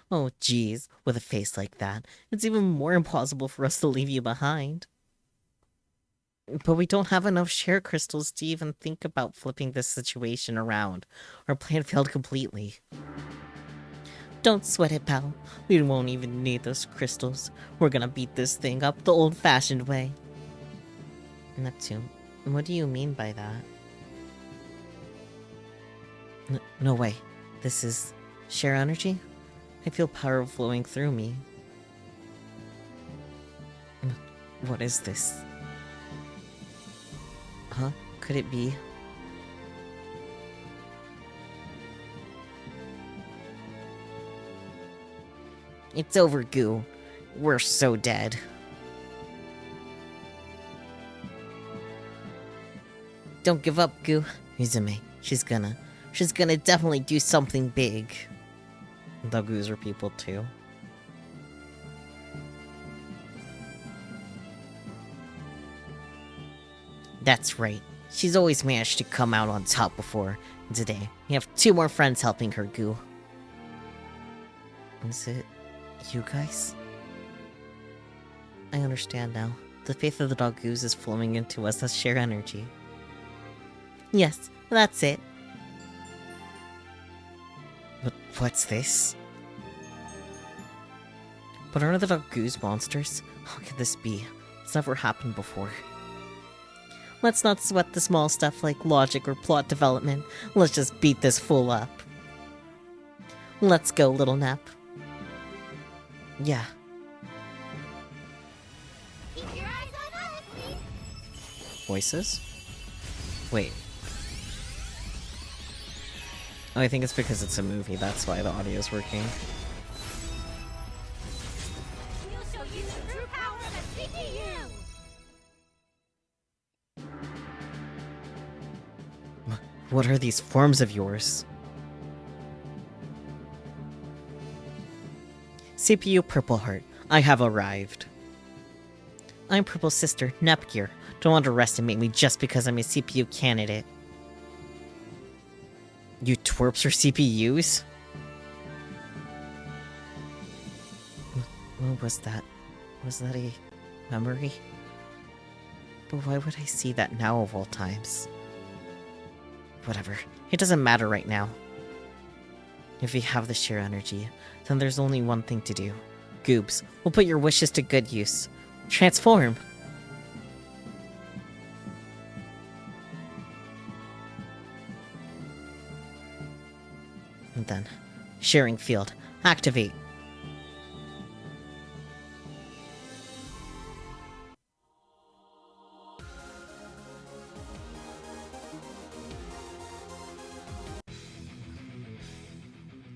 [SPEAKER 1] Oh geez, with a face like that, it's even more impossible for us to leave you behind. But we don't have enough share crystals to even think about flipping this situation around. Our plan failed completely. Don't sweat it, pal. We won't even need those crystals. We're gonna beat this thing up the old-fashioned way. Neptune, what do you mean by that? No way. This is share energy? I feel power flowing through me. What is this? Huh? Could it be? It's over, Goo. We're so dead. Don't give up, Goo. Uzume, she's gonna definitely do something big. The Goos are people too. That's right. She's always managed to come out on top before. And today, we have 2 more friends helping her, Goo. Is it you guys? I understand now. The faith of the dog Goose is flowing into us as share energy. Yes, that's it. But what's this? But aren't the dog Goose monsters? How could this be? It's never happened before. Let's not sweat the small stuff like logic or plot development. Let's just beat this fool up. Let's go, little Nap. Yeah.
[SPEAKER 2] Keep your eyes on us, please.
[SPEAKER 1] Voices? Wait. Oh, I think it's because it's a movie, that's why the audio's working.
[SPEAKER 2] We'll show you the true power of a CPU.
[SPEAKER 1] What are these forms of yours? CPU Purple Heart, I have arrived. I'm Purple's sister, Nepgear. Don't underestimate me just because I'm a CPU candidate. You twerps are CPUs? What was that? Was that a memory? But why would I see that now of all times? Whatever. It doesn't matter right now. If we have the sheer energy, then there's only one thing to do. Goobs, we'll put your wishes to good use. Transform! And then, sharing field, activate.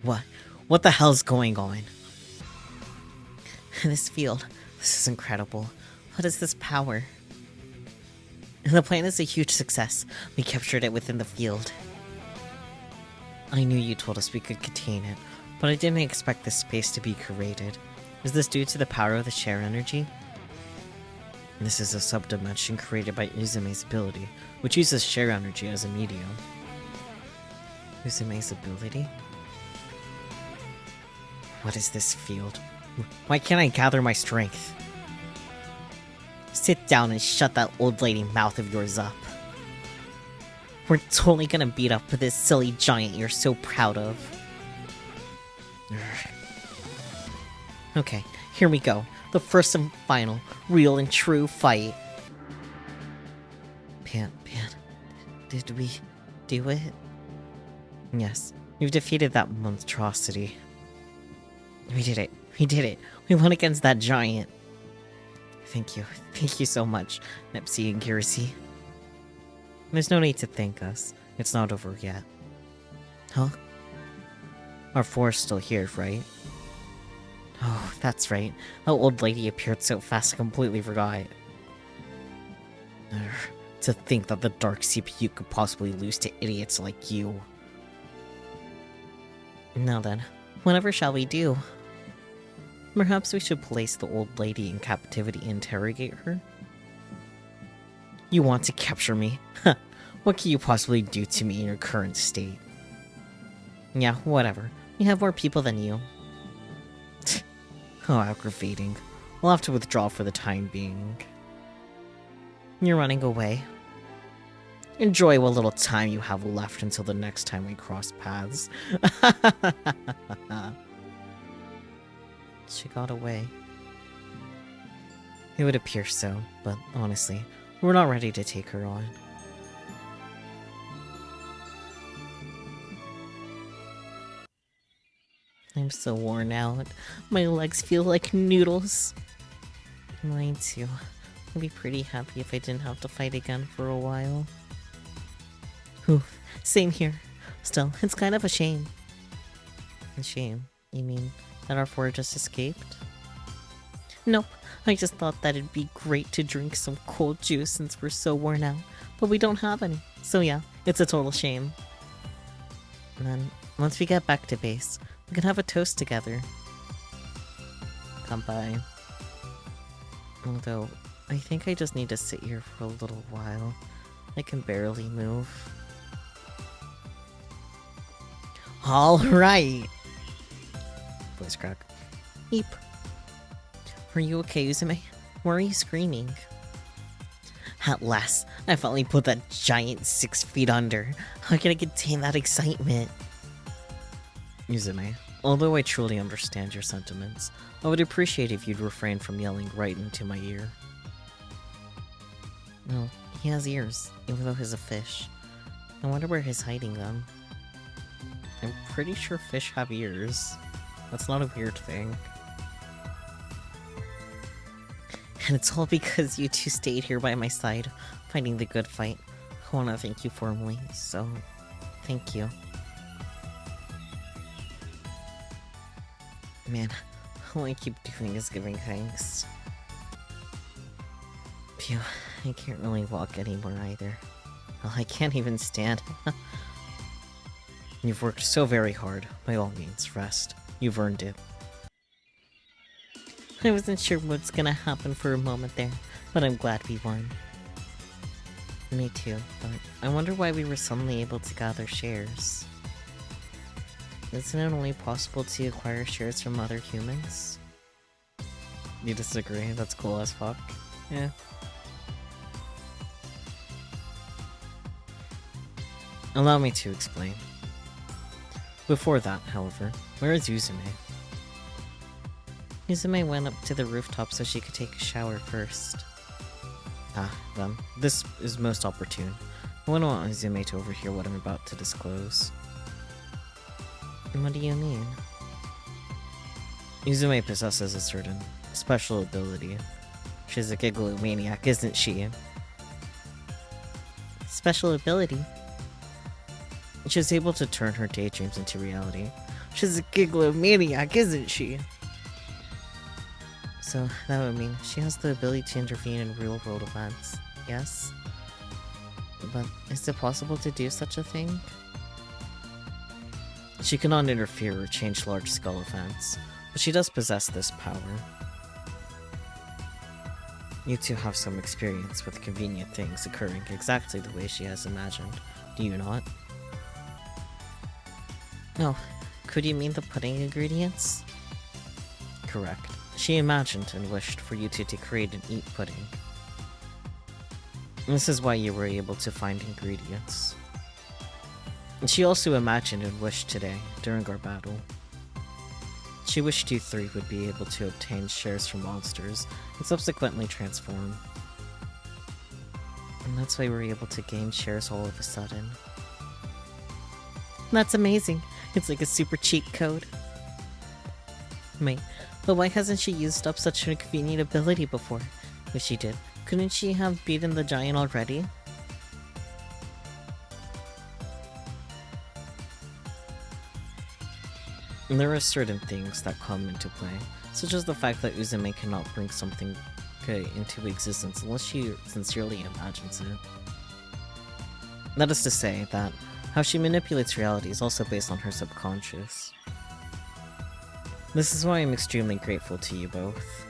[SPEAKER 1] What? What the hell's going on? This field. This is incredible. What is this power? The plan is a huge success. We captured it within the field. I knew you told us we could contain it, but I didn't expect this space to be created. Is this due to the power of the share energy? This is a subdimension created by Uzume's ability, which uses share energy as a medium. Uzume's ability? What is this field? Why can't I gather my strength? Sit down and shut that old lady mouth of yours up. We're totally gonna beat up this silly giant you're so proud of. Okay, here we go. The first and final, real and true fight. Pan, did we do it? Yes, you've defeated that monstrosity. We did it. We won against that giant. Thank you so much, Nepsi and Girisi. There's no need to thank us. It's not over yet. Huh? Our force still here, right? Oh, that's right. That old lady appeared so fast I completely forgot. To think that the dark CPU could possibly lose to idiots like you. Now then, whatever shall we do? Perhaps we should place the old lady in captivity and interrogate her? You want to capture me? What can you possibly do to me in your current state? Yeah, whatever. We have more people than you. Oh, aggravating. We'll have to withdraw for the time being. You're running away. Enjoy what little time you have left until the next time we cross paths. She got away. It would appear so, but honestly, we're not ready to take her on. I'm so worn out. My legs feel like noodles. Mine too. I'd be pretty happy if I didn't have to fight again for a while. Oof, same here. Still, it's kind of a shame. A shame? You mean that our four just escaped? Nope, I just thought that it'd be great to drink some cold juice since we're so worn out, but we don't have any. So yeah, it's a total shame. And then, once we get back to base, we can have a toast together. Kanpai. Although, I think I just need to sit here for a little while. I can barely move. Alright! Voice crack. Eep. Are you okay, Uzume? Why are you screaming? At last, I finally put that giant 6 feet under. How can I contain that excitement? Uzume, although I truly understand your sentiments, I would appreciate if you'd refrain from yelling right into my ear. No, he has ears, even though he's a fish. I wonder where he's hiding them. I'm pretty sure fish have ears. That's not a weird thing. And it's all because you two stayed here by my side, fighting the good fight. I want to thank you formally, so thank you. Man, all I keep doing is giving thanks. Phew, I can't really walk anymore either. Well, I can't even stand. You've worked so very hard. By all means, rest. You've earned it. I wasn't sure what's gonna happen for a moment there, but I'm glad we won. Me too, but I wonder why we were suddenly able to gather shares. Isn't it only possible to acquire shares from other humans? You disagree? That's cool as fuck. Yeah. Allow me to explain. Before that, however, where is Uzume? Uzume went up to the rooftop so she could take a shower first. Ah, then, this is most opportune. I wouldn't want Uzume to overhear what I'm about to disclose. What do you mean? Uzume possesses a certain special ability. She's a gigalomaniac, isn't she? Special ability? She's able to turn her daydreams into reality. She's a giglomaniac, isn't she? So that would mean she has the ability to intervene in real-world events, yes? But is it possible to do such a thing? She cannot interfere or change large-scale events, but she does possess this power. You two have some experience with convenient things occurring exactly the way she has imagined, do you not? No, could you mean the pudding ingredients? Correct. She imagined and wished for you two to create and eat pudding. This is why you were able to find ingredients. And she also imagined and wished today, during our battle. She wished you three would be able to obtain shares from monsters, and subsequently transform. And that's why we were able to gain shares all of a sudden. That's amazing. It's like a super cheat code. Wait, but why hasn't she used up such a convenient ability before? If she did, couldn't she have beaten the giant already? And there are certain things that come into play, such as the fact that Uzume cannot bring something into existence unless she sincerely imagines it. That is to say that how she manipulates reality is also based on her subconscious. This is why I'm extremely grateful to you both.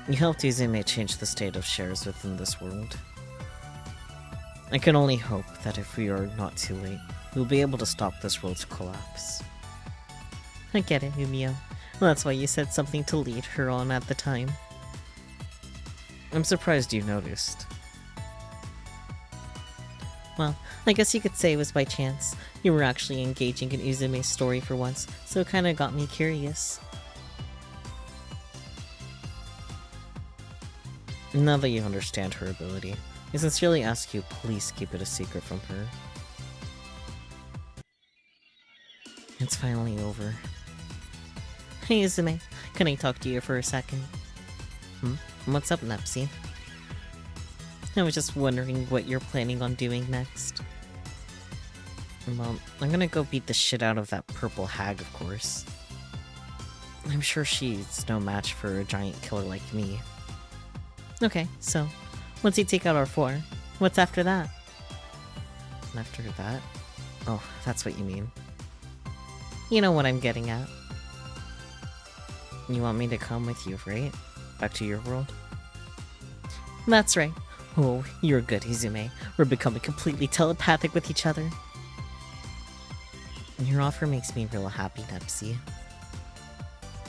[SPEAKER 1] You helped Uzume change the state of shares within this world. I can only hope that if we are not too late, we'll be able to stop this world's collapse. I get it, Umio. That's why you said something to lead her on at the time. I'm surprised you noticed. Well, I guess you could say it was by chance. You were actually engaging in Uzume's story for once, so it kinda got me curious. Now that you understand her ability, I sincerely ask you please keep it a secret from her. It's finally over. Hey Uzume, can I talk to you for a second? What's up, Nepsi? I was just wondering what you're planning on doing next. Well, I'm gonna go beat the shit out of that purple hag, of course. I'm sure she's no match for a giant killer like me. Okay, so, once you take out our 4, what's after that? After that? Oh, that's what you mean. You know what I'm getting at. You want me to come with you, right? Back to your world? That's right. Oh, you're good, Izume. We're becoming completely telepathic with each other. Your offer makes me real happy, Nepsi.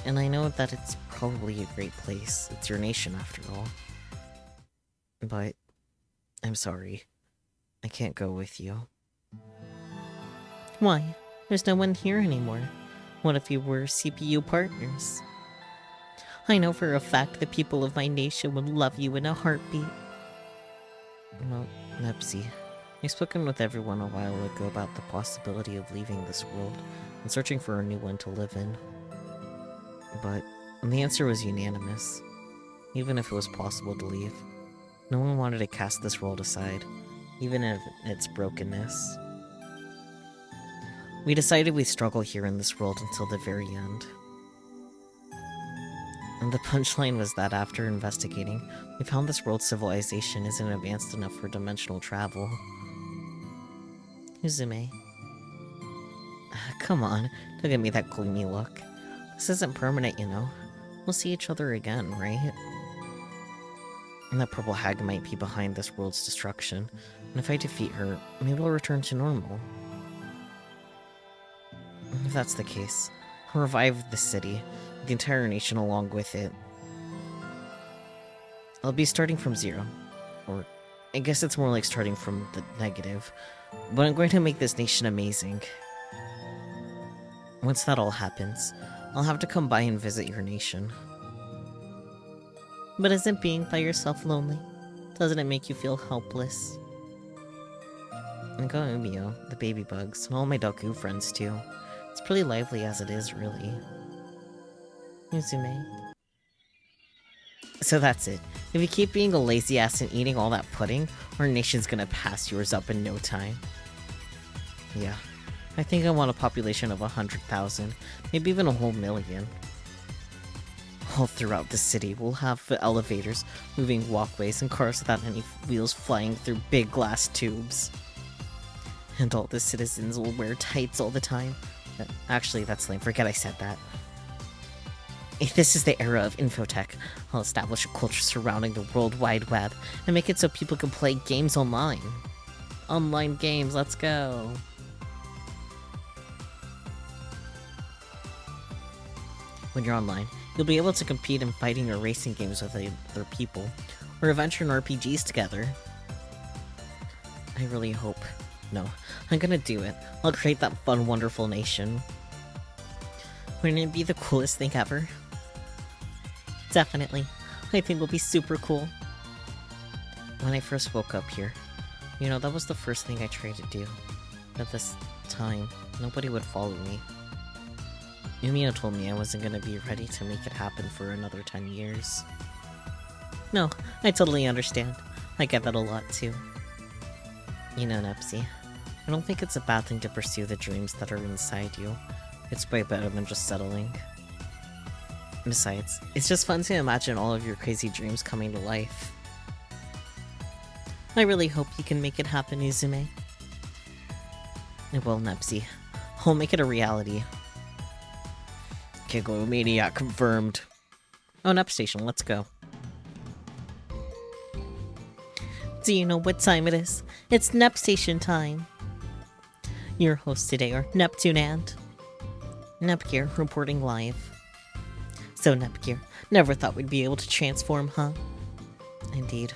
[SPEAKER 1] And I know that it's probably a great place. It's your nation, after all. But I'm sorry. I can't go with you. Why? There's no one here anymore. What if you were CPU partners? I know for a fact the people of my nation would love you in a heartbeat. Well, Nepsi, I've spoken with everyone a while ago about the possibility of leaving this world and searching for a new one to live in. But the answer was unanimous. Even if it was possible to leave, no one wanted to cast this world aside, even in its brokenness. We decided we'd struggle here in this world until the very end. And the punchline was that after investigating, we found this world's civilization isn't advanced enough for dimensional travel. Uzume. Come on, don't give me that gloomy look. This isn't permanent, you know. We'll see each other again, right? And that purple hag might be behind this world's destruction, and if I defeat her, maybe I'll return to normal. If that's the case, I'll revive the city, the entire nation along with it. I'll be starting from 0. Or, I guess it's more like starting from the negative. But I'm going to make this nation amazing. Once that all happens, I'll have to come by and visit your nation. But isn't being by yourself lonely? Doesn't it make you feel helpless? And go Umio, the baby bugs, and all my Doku friends too. It's pretty lively as it is, really. Uzume. So that's it. If you keep being a lazy ass and eating all that pudding, our nation's gonna pass yours up in no time. Yeah, I think I want a population of 100,000, maybe even a whole million. All throughout the city, we'll have elevators, moving walkways, and cars without any wheels flying through big glass tubes. And all the citizens will wear tights all the time. Actually, that's lame. Forget I said that. If this is the era of infotech, I'll establish a culture surrounding the World Wide Web and make it so people can play games online. Online games, let's go. When you're online, you'll be able to compete in fighting or racing games with other people, or adventure in RPGs together. I really hope. No, I'm gonna do it. I'll create that fun, wonderful nation. Wouldn't it be the coolest thing ever? Definitely. I think it'll be super cool. When I first woke up here, you know, that was the first thing I tried to do. At this time, nobody would follow me. Yumina told me I wasn't gonna be ready to make it happen for another 10 years. No, I totally understand. I get that a lot too. You know, Nepsy, I don't think it's a bad thing to pursue the dreams that are inside you. It's way better than just settling. Besides, it's just fun to imagine all of your crazy dreams coming to life. I really hope you can make it happen, Izume. I will, Nepsy. I'll make it a reality. Gigo Maniac confirmed. Oh, Nep Station, let's go. Do you know what time it is? It's Nep Station time. Your hosts today are Neptune and Nepgear reporting live. So Nepgear, never thought we'd be able to transform, huh? Indeed.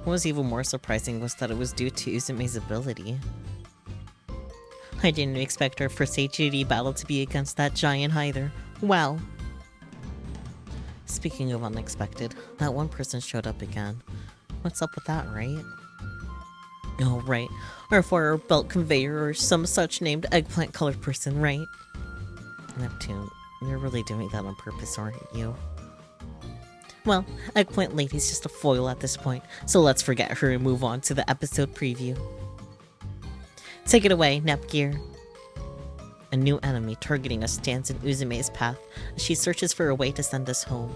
[SPEAKER 1] What was even more surprising was that it was due to Uzume's ability. I didn't expect our first HUD battle to be against that giant either. Wow. Speaking of unexpected, that one person showed up again. What's up with that, right? Oh, right. Our fire belt conveyor or some such named eggplant-colored person, right? Neptune, you're really doing that on purpose, aren't you? Well, Eggplant Lady's just a foil at this point, so let's forget her and move on to the episode preview. Take it away, Nepgear. A new enemy targeting us stands in Uzume's path as she searches for a way to send us home.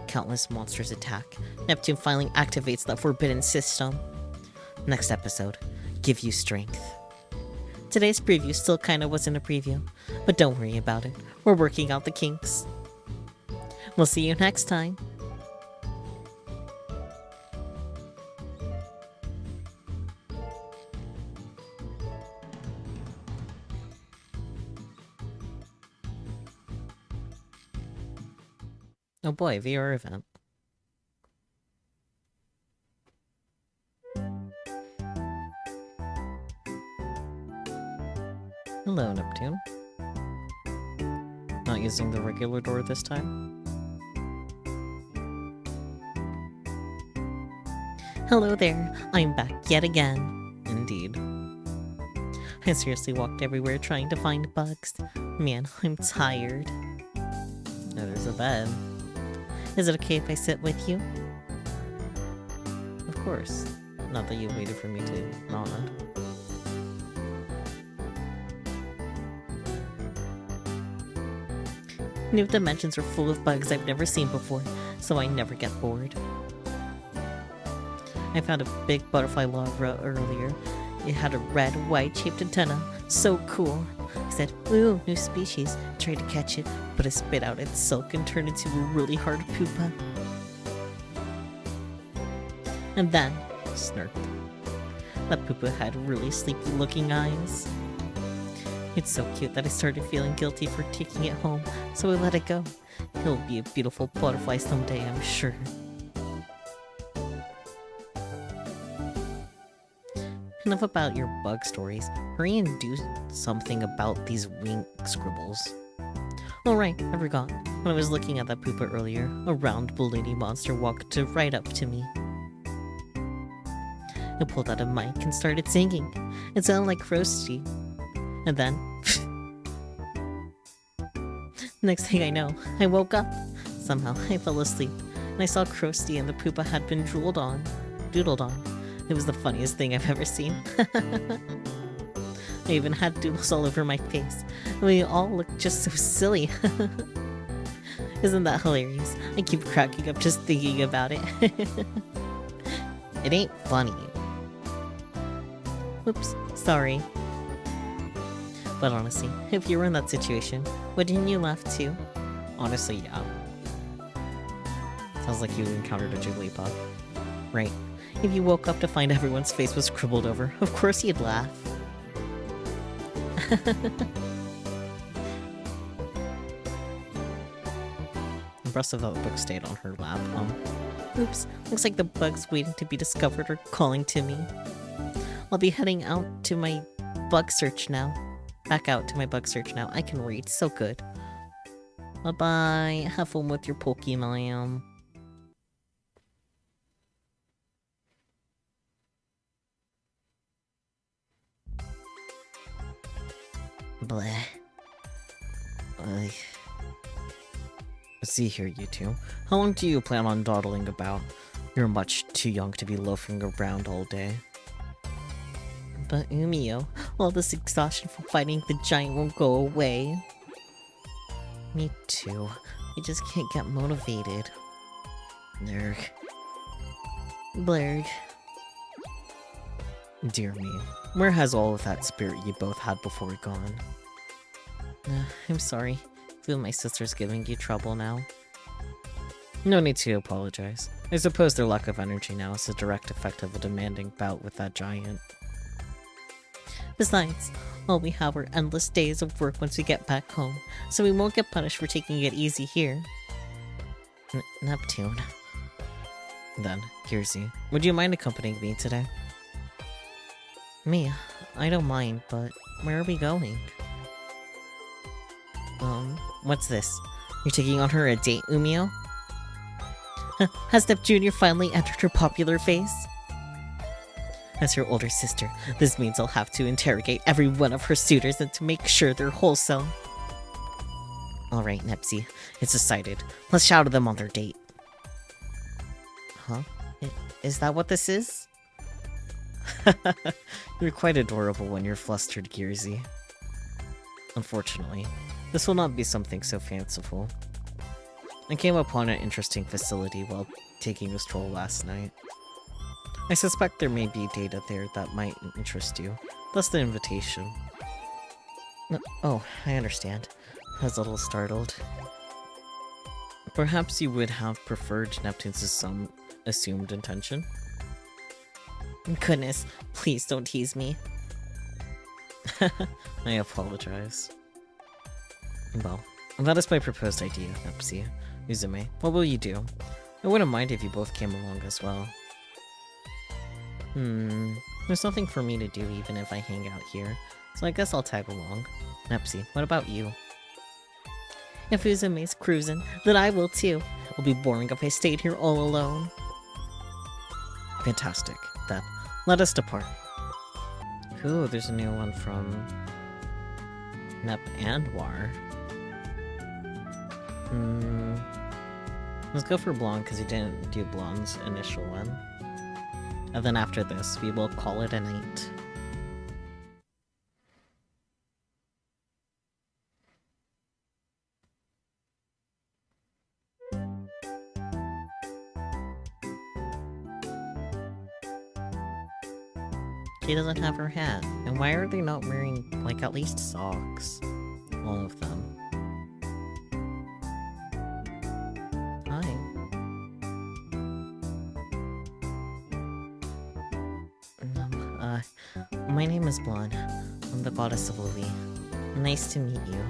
[SPEAKER 1] Countless monsters attack. Neptune finally activates the forbidden system. Next episode, give you strength. Today's preview still kinda wasn't a preview, but don't worry about it. We're working out the kinks. We'll see you next time. Oh boy, VIIR event. Hello, Neptune. Not using the regular door this time? Hello there, I'm back yet again. Indeed. I seriously walked everywhere trying to find bugs. Man, I'm tired. Oh, there's a bed. Is it okay if I sit with you? Of course. Not that you waited for me to nod. New dimensions are full of bugs I've never seen before, so I never get bored. I found a big butterfly larva earlier. It had a red, white-shaped antenna. So cool. I said, ooh, new species. I tried to catch it, but it spit out its silk and turned into a really hard pupa. And then, snark. That pupa had really sleepy-looking eyes. It's so cute that I started feeling guilty for taking it home, so I let it go. He'll be a beautiful butterfly someday, I'm sure. Enough about your bug stories. Hurry and do something about these wing scribbles. Oh right, I forgot. When I was looking at that pupa earlier, a round balloony monster walked right up to me. I pulled out a mic and started singing. It sounded like Krusty. And then... next thing I know, I woke up. Somehow, I fell asleep, and I saw Krusty and the pupa had been doodled on. It was the funniest thing I've ever seen. I even had doodles all over my face. We all look just so silly. Isn't that hilarious? I keep cracking up just thinking about it. It ain't funny. Oops, sorry. But honestly, if you were in that situation, wouldn't you laugh too? Honestly, yeah. Sounds like you encountered a Jigglypuff. Right. If you woke up to find everyone's face was scribbled over, of course you'd laugh. Impressive that the book stayed on her lap, Oops, looks like the bug's waiting to be discovered or calling to me. I'll be heading out to my bug search now. Back out to my bug search now. I can read, so good. Bye-bye, have fun with your Pokemon. Bleh. Let's see here, you two. How long do you plan on dawdling about? You're much too young to be loafing around all day. But Umio, all this exhaustion from fighting the giant won't go away. Me too. I just can't get motivated. Blurg. Blurg. Dear me, where has all of that spirit you both had before gone? I'm sorry. I feel my sister's giving you trouble now. No need to apologize. I suppose their lack of energy now is a direct effect of a demanding bout with that giant. Besides, all we have are endless days of work once we get back home, so we won't get punished for taking it easy here. Neptune. Then, Kiersey, would you mind accompanying me today? Me? I don't mind, but where are we going? What's this? You're taking on her a date, Umio? Has Nep Jr. finally entered her popular phase? As her older sister, this means I'll have to interrogate every one of her suitors and to make sure they're wholesome. Alright, Nepsy, it's decided. Let's shout at them on their date. Huh? Is that what this is? You're quite adorable when you're flustered, Gearsy. Unfortunately, this will not be something so fanciful. I came upon an interesting facility while taking a stroll last night. I suspect there may be data there that might interest you, thus the invitation. Oh, I understand. I was a little startled. Perhaps you would have preferred Neptune's some assumed intention? Goodness, please don't tease me. I apologize. Well, that is my proposed idea, Nepsi. Uzume, what will you do? I wouldn't mind if you both came along as well. There's nothing for me to do even if I hang out here, so I guess I'll tag along. Nepsi, what about you? If Uzume's cruising, then I will too. It'll be boring if I stayed here all alone. Fantastic. Then, let us depart. Ooh, there's a new one from Nep and VIIR. Let's go for Blonde because he didn't do Blonde's initial one. And then after this, we will call it a night. She doesn't have her hat. And why are they not wearing, like, at least socks? All of them. Hi. My name is Blonde. I'm the goddess of Louis. Nice to meet you.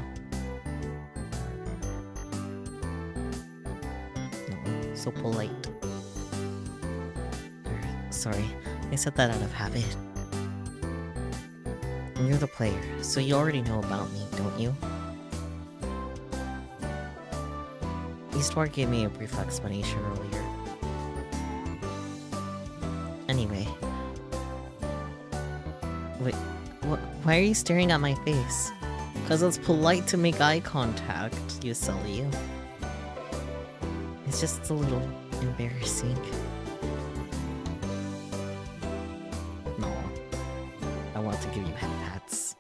[SPEAKER 1] Oh, so polite. Sorry, I said that out of habit. You're the player, so you already know about me, don't you? Eastward gave me a brief explanation earlier. Anyway. Wait, why are you staring at my face? Because it's polite to make eye contact, you silly. It's just a little embarrassing. No. I want to give you head pats.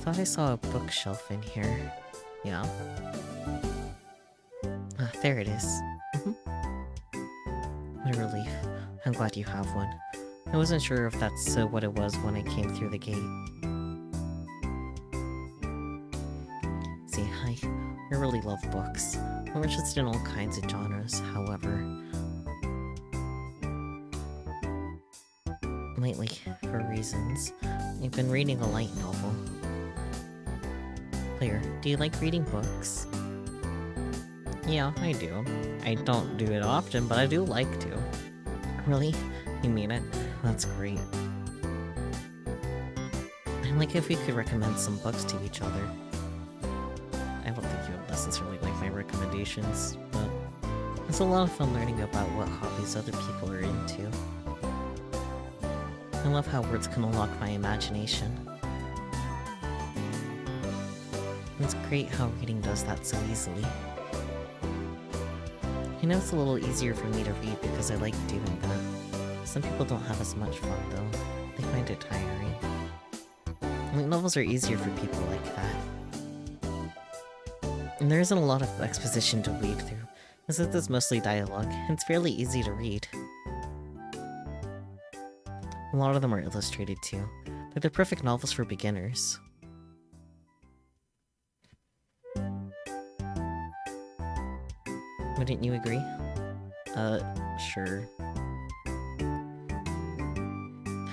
[SPEAKER 1] thought I saw a bookshelf in here. Yeah. Ah, there it is. What a relief. I'm glad you have one. I wasn't sure if that's what it was when I came through the gate. See, I really love books. I'm interested in all kinds of genres, however. Lately, for reasons, I've been reading a light novel. Player, do you like reading books? Yeah, I do. I don't do it often, but I do like to. Really? You mean it? That's great. I'd like if we could recommend some books to each other. I don't think you would necessarily like my recommendations, but it's a lot of fun learning about what hobbies other people are into. I love how words can unlock my imagination. It's great how reading does that so easily. I know it's a little easier for me to read because I like doing that. Some people don't have as much fun though. They find it tiring. Light novels are easier for people like that. And there isn't a lot of exposition to read through, as it is mostly dialogue, and it's fairly easy to read. A lot of them are illustrated too. They're the perfect novels for beginners. Wouldn't you agree? Sure.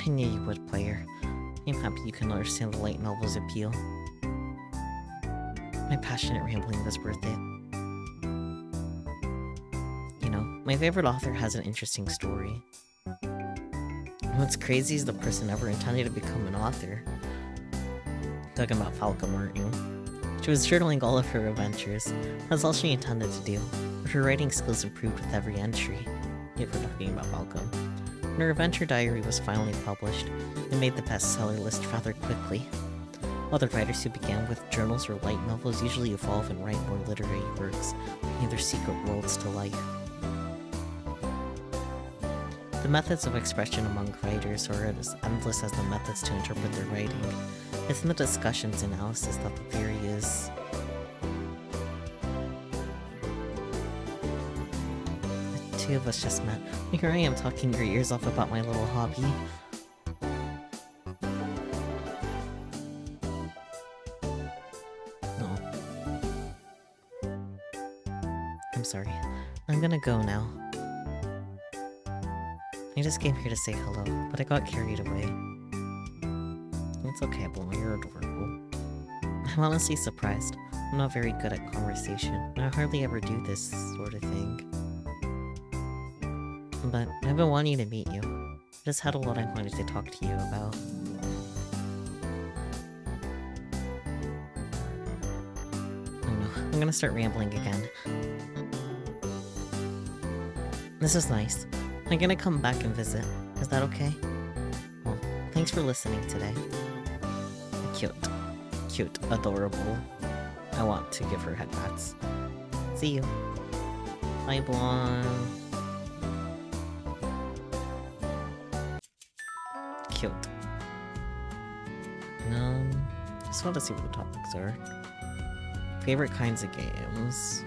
[SPEAKER 1] I knew you would, player. I'm happy you can understand the light novel's appeal. My passionate rambling was worth it. You know, my favorite author has an interesting story. What's crazy is the person never intended to become an author. Talking about Falcom, aren't you? She was journaling all of her adventures. That's all she intended to do. But her writing skills improved with every entry. If we're talking about Falcom. When her adventure diary was finally published, it made the bestseller list rather quickly. Other writers who began with journals or light novels usually evolve and write more literary works, bringing their secret worlds to life. The methods of expression among writers are as endless as the methods to interpret their writing. It's in the discussions and analysis that the theory is. The two of us just met. Here I am talking your ears off about my little hobby. I'm sorry. I'm gonna go now. I just came here to say hello, but I got carried away. It's okay, Bloom, you're adorable. I'm honestly surprised. I'm not very good at conversation, and I hardly ever do this sort of thing. But I've been wanting to meet you. I just had a lot I wanted to talk to you about. Oh no, I'm gonna start rambling again. This is nice. I'm gonna come back and visit. Is that okay? Well, thanks for listening today. Cute. Cute. Adorable. I want to give her headbats. See you. Bye, Blonde. Cute. Just want to see what the topics are. Favorite kinds of games.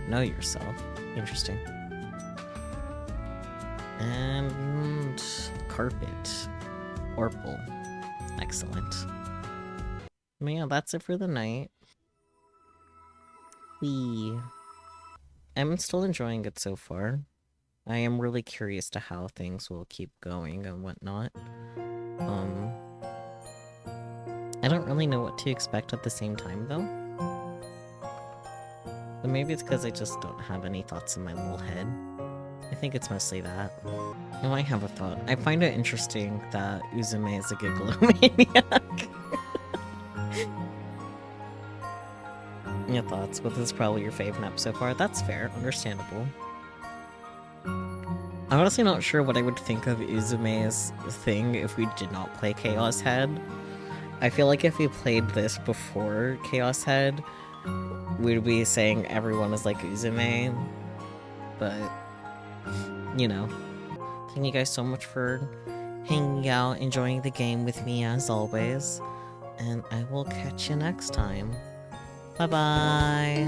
[SPEAKER 1] Know yourself. Interesting. And carpet. Orpal. Excellent. But yeah, that's it for the night. I'm still enjoying it so far. I am really curious to how things will keep going and whatnot. I don't really know what to expect at the same time though. But maybe it's because I just don't have any thoughts in my little head. I think it's mostly that. I might have a thought. I find it interesting that Uzume is a gigalomaniac. Your thoughts? Well, this is probably your fave nap so far. That's fair. Understandable. I'm honestly not sure what I would think of Uzume's thing if we did not play Chaos Head. I feel like if we played this before Chaos Head, we'd be saying everyone is like Uzume. But, you know. Thank you guys so much for hanging out, enjoying the game with me as always. and I will catch you next time. Bye-bye!